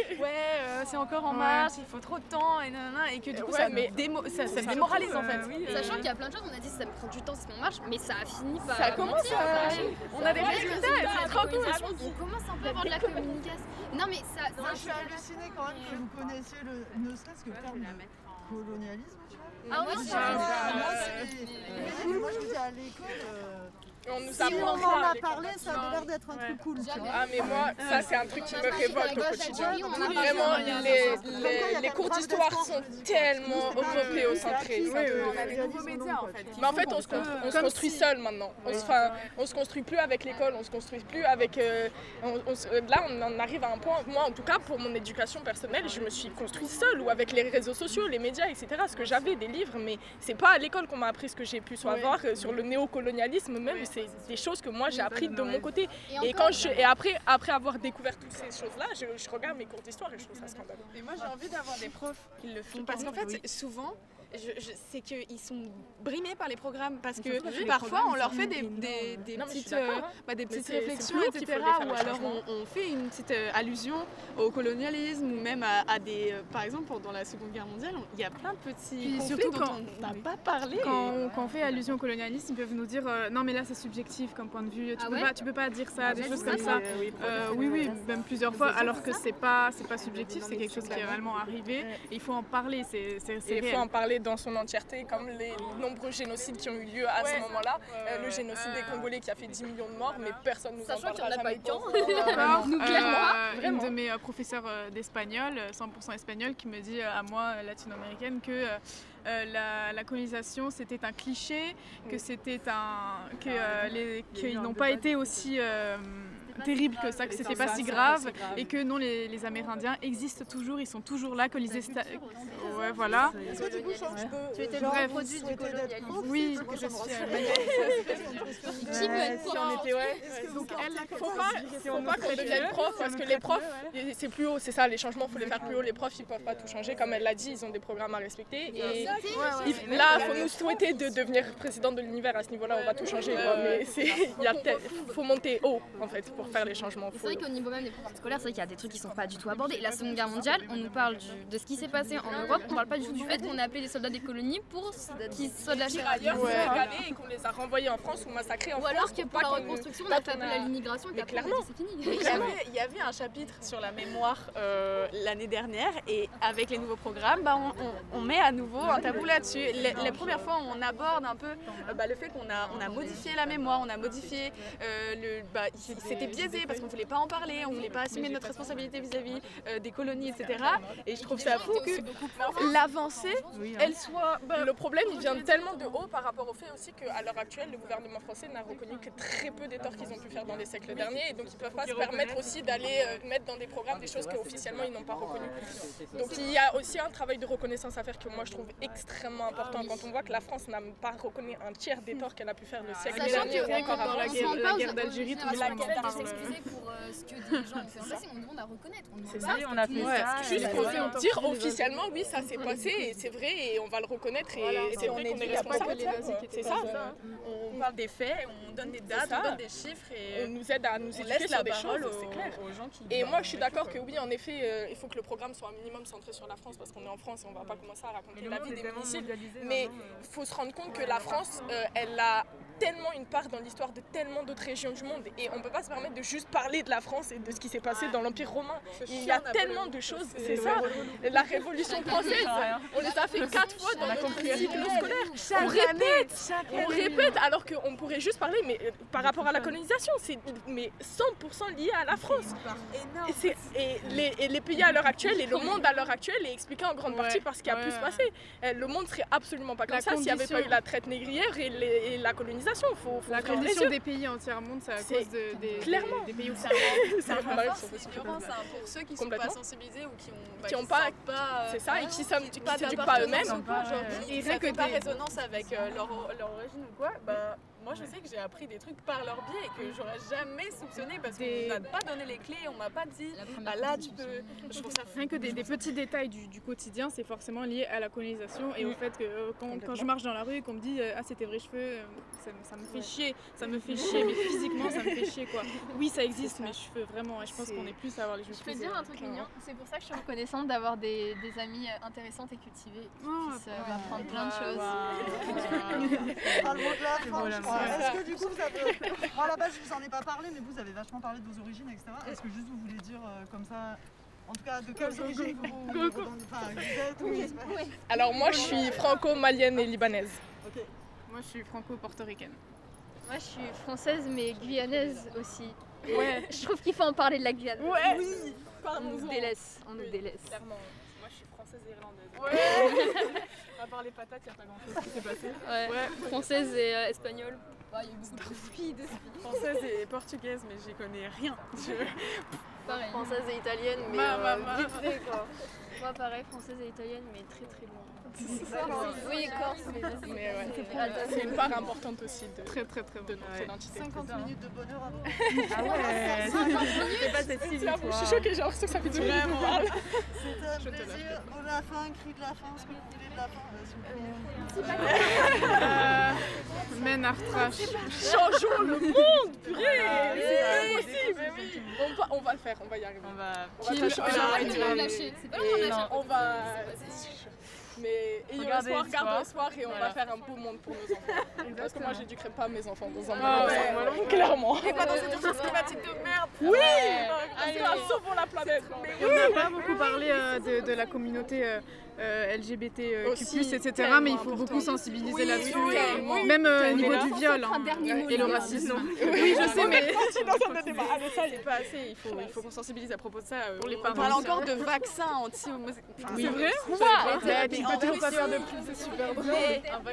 que c'est encore en marche, il faut trop de temps et nanana, et que du coup ça démoralise en fait. Sachant qu'il y a plein de choses, on a dit ça me prend du temps si on marche, mais ça a fini par. Ça commence à... On a des résultats, c'est trop cool. On commence un peu à avoir de la communication. Non mais ça. Moi je suis hallucinée quand même que vous connaissiez ne serait-ce que le terme de colonialisme, tu vois. Ah oui, moi je me dis à l'école... On nous si on en a parlé, ça avait l'air d'être un truc cool. Ah mais moi, ça c'est un truc qui me révolte au quotidien. Vraiment, les cours d'histoire sont tellement européocentrés. On a des nouveaux médias en fait. Mais en fait, on se construit seul maintenant. On se construit plus avec l'école, on se construit plus avec... Là, on en arrive à un point, moi en tout cas, pour mon éducation personnelle, je me suis construite seule ou avec les réseaux sociaux, les médias, etc. Ce que j'avais, des livres, mais c'est pas à l'école qu'on m'a appris ce que j'ai pu savoir sur le néocolonialisme même. C'est des choses que moi j'ai appris de mon côté. Et après avoir découvert toutes ces choses-là, je regarde mes cours d'histoire et je trouve ça scandaleux. Et moi j'ai envie d'avoir des profs qui le font parce qu'en fait souvent c'est qu'ils sont brimés par les programmes parce que parfois on leur fait des petites réflexions, etc. Ou alors on fait une petite allusion au colonialisme ou même à des... Par exemple, pendant la Seconde Guerre mondiale, il y a plein de petits conflits dont on n'a pas parlé. Quand on fait allusion au colonialisme, ils peuvent nous dire non mais là c'est subjectif comme point de vue, tu peux pas dire ça, des choses comme ça. Oui, même plusieurs fois, alors que c'est pas subjectif, c'est quelque chose qui est réellement arrivé et il faut en parler, c'est réel. Il faut en parler dans son entièreté, comme les nombreux génocides qui ont eu lieu à ce moment-là. Le génocide des Congolais qui a fait 10 millions de morts, mais personne nous en parlera jamais. Une de mes professeurs d'espagnol, 100% espagnol, qui me dit à moi, latino-américaine, que la colonisation c'était un cliché, que qu'ils n'ont pas été aussi terrible que ça, que c'était pas si grave et que non, les Amérindiens existent toujours, ils sont toujours là, colonisés. Ouais, voilà. Est-ce que du coup, tu étais le produit du colonialisme? Oui, que je suis. Qui peut être prof? Donc faut pas qu'on devienne prof parce que les profs, c'est plus haut, c'est ça, les changements, faut les faire plus haut. Les profs, ils peuvent pas tout changer, comme elle l'a dit, ils ont des programmes à respecter. Et là, faut nous souhaiter de devenir président de l'univers à ce niveau-là, on va tout changer. Mais faut monter haut en fait pour faire les changements. C'est vrai qu'au niveau même des programmes scolaires, c'est vrai qu'il y a des trucs qui sont pas du tout abordés. La Seconde Guerre mondiale, on nous parle de ce qui s'est passé en Europe, on parle pas du tout du fait qu'on a appelé les soldats des colonies pour qu'ils soient de la chair. Ailleurs, sénégalais et qu'on les a renvoyés en France ou massacrés en France. Ou alors que pour la reconstruction, on a fait appel à l'immigration et qu'après c'est fini. Il y avait un chapitre sur la mémoire l'année dernière et avec les nouveaux programmes, on met à nouveau un tabou là-dessus. Les premières fois, on aborde un peu le fait qu'on a modifié la mémoire, on a modifié c'était biaisé parce qu'on ne voulait pas en parler, on ne voulait pas assumer notre responsabilité vis-à-vis des colonies, etc. Et je trouve ça fou que l'avancée, elle soit... Le problème, il vient tellement de haut par rapport au fait aussi qu'à l'heure actuelle, le gouvernement français n'a reconnu que très peu des torts qu'ils ont pu faire dans les siècles derniers et donc ils ne peuvent pas se permettre aussi d'aller mettre dans des programmes des choses qu'officiellement ils n'ont pas reconnues. Donc il y a aussi un travail de reconnaissance à faire que moi je trouve extrêmement important quand on voit que la France n'a pas reconnu un tiers des torts qu'elle a pu faire le siècle dernier ou encore avant. La guerre d'Algérie, tout ça, de s'excuser pour ce que des gens ont fait en passé, on demande à reconnaître. C'est ça, on a fait ça. Juste pour dire officiellement, oui, ça s'est passé et c'est vrai et on va le reconnaître et c'est vrai qu'on est responsable. C'est ça. On parle des faits, on donne des dates, on donne des chiffres et on nous aide à nous éduquer sur des choses, c'est clair. Et moi, je suis d'accord que oui, en effet, il faut que le programme soit un minimum centré sur la France parce qu'on est en France et on ne va pas commencer à raconter la vie des municipes. Mais il faut se rendre compte que la France, elle a tellement une part dans l'histoire de tellement d'autres régions du monde et on ne peut pas se permettre de juste parler de la France et de ce qui s'est passé dans l'Empire romain. Il y a tellement de choses, c'est ça. La Révolution française, on les a fait 4 fois dans notre cycle scolaire. On répète alors qu'on pourrait juste parler mais par rapport à la colonisation, c'est 100% lié à la France. Et les pays à l'heure actuelle et le monde à l'heure actuelle est expliqué en grande partie par ce qui a pu se passer. Le monde serait absolument pas comme ça s'il n'y avait pas eu la traite négrière et la colonisation. La condition des pays entiers montent, c'est à cause des pays où ça pour ceux qui ne sont pas sensibilisés ou qui ont pas c'est ça et qui ne s'éduquent pas eux-mêmes. Et rien que pas résonance avec leur origine ou quoi, moi je sais que j'ai appris des trucs par leur biais et que j'aurais jamais soupçonné parce qu'on m'a pas donné les clés, on m'a pas dit là tu peux. Je trouve ça rien que des petits détails du quotidien, c'est forcément lié à la colonisation et au fait que quand je marche dans la rue et qu'on me dit ah c'est tes vrais cheveux, ça me fait chier, mais physiquement ça me fait chier quoi. Oui ça existe mes cheveux vraiment et je pense qu'on est plus à avoir les cheveux frisés. Je peux dire un truc mignon, c'est pour ça que je suis reconnaissante d'avoir des amies intéressantes et cultivées qui puissent m'apprendre plein de choses. Le mot de la fin, je crois. Est-ce que du coup vous avez... Moi à la base je vous en ai pas parlé mais vous avez vachement parlé de vos origines etc. Est-ce que juste vous voulez dire comme ça, en tout cas de quelles origines vous êtes ou je sais pas. Alors moi je suis franco-malienne et libanaise. Ok. Moi je suis franco-portoricaine. Moi je suis française mais guyanaise aussi. Ouais. Je trouve qu'il faut en parler de la Guyane. Ouais. Oui. On nous délaisse. Clairement. Moi je suis française et irlandaise. Ouais. À part les patates, il n'y a pas grand chose qui s'est passé. Ouais. Française et espagnole. Il y a eu beaucoup de filles de Française et portugaise, mais j'y connais rien. Pareil. françaises et italiennes, mais vite fait quoi. Moi pareil, française et italienne, mais très très loin. Oui, corse, mais c'est une part importante aussi de notre identité. 50 minutes de bonheur à vous. Ah ouais, 50 minutes, c'est pas cette fille. Je suis choquée, j'ai l'impression que ça fait du bien. C'était un plaisir. Mot de la fin, cri de la fin, ce que vous voulez de la fin, s'il vous plaît. Men Artrash. Changeons le monde, purée. C'est possible. On va le faire, on va y arriver. On va... Mais ayons espoir, gardons espoir et on va faire un beau monde pour nos enfants. Parce que moi j'éduquerai pas mes enfants dans un monde clairement. Et pas dans une urgence climatique de merde. Oui. Sauvons la planète. On n'a pas beaucoup parlé de la communauté LGBTQ+, etc. Mais il faut beaucoup sensibiliser là-dessus. Même au niveau du viol et le racisme. Oui, je sais, mais... C'est pas assez, il faut qu'on sensibilise à propos de ça. On parle encore de vaccins anti-homosexuels. C'est vrai? Tu peux toujours pas faire de plus, c'est super drôle.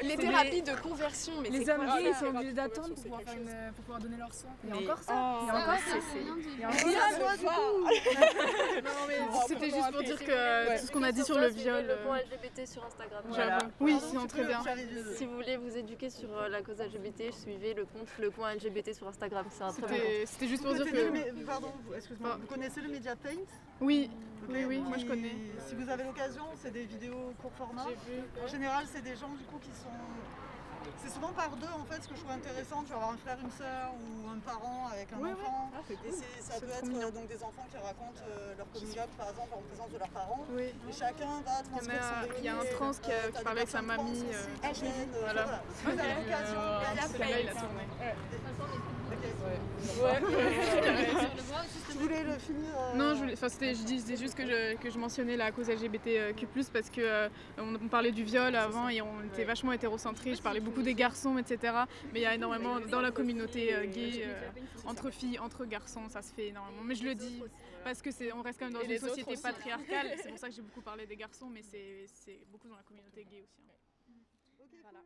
Les thérapies de conversion, mais les hommes gays ils sont obligés d'attendre pour pouvoir donner leur sang. Il y a encore ça. Non mais c'était juste pour dire que tout ce qu'on a dit sur le viol. Le point LGBT sur Instagram. Oui, sinon très bien. Si vous voulez vous éduquer sur la cause LGBT, suivez le compte Le Coin LGBT sur Instagram. C'est un très bon compte. C'était juste pour dire que... Pardon, excuse-moi, vous connaissez le Media Paint? Oui, moi je connais. Si vous avez l'occasion, c'est des vidéos court format. En général, c'est des gens du coup qui sont... C'est souvent par deux en fait, ce que je trouve intéressant. Tu vas avoir un frère, une sœur ou un parent avec un enfant. Et ça peut être donc des enfants qui racontent leur coming out par exemple en présence de leurs parents. Et chacun va transmettre son vécu. Il y a un trans qui parlait avec sa mamie. Voilà. Si vous avez l'occasion, il a tourné. Tu voulais le finir Non, je disais juste que je mentionnais la cause LGBTQ+, parce que on parlait du viol avant et on était vachement hétérocentrés, je parlais beaucoup des garçons, etc. Mais il y a énormément dans la communauté gay, entre filles, entre garçons, ça se fait énormément. Mais je le dis parce que on reste quand même dans une société patriarcale, c'est pour ça que j'ai beaucoup parlé des garçons, mais c'est beaucoup dans la communauté gay aussi. Voilà.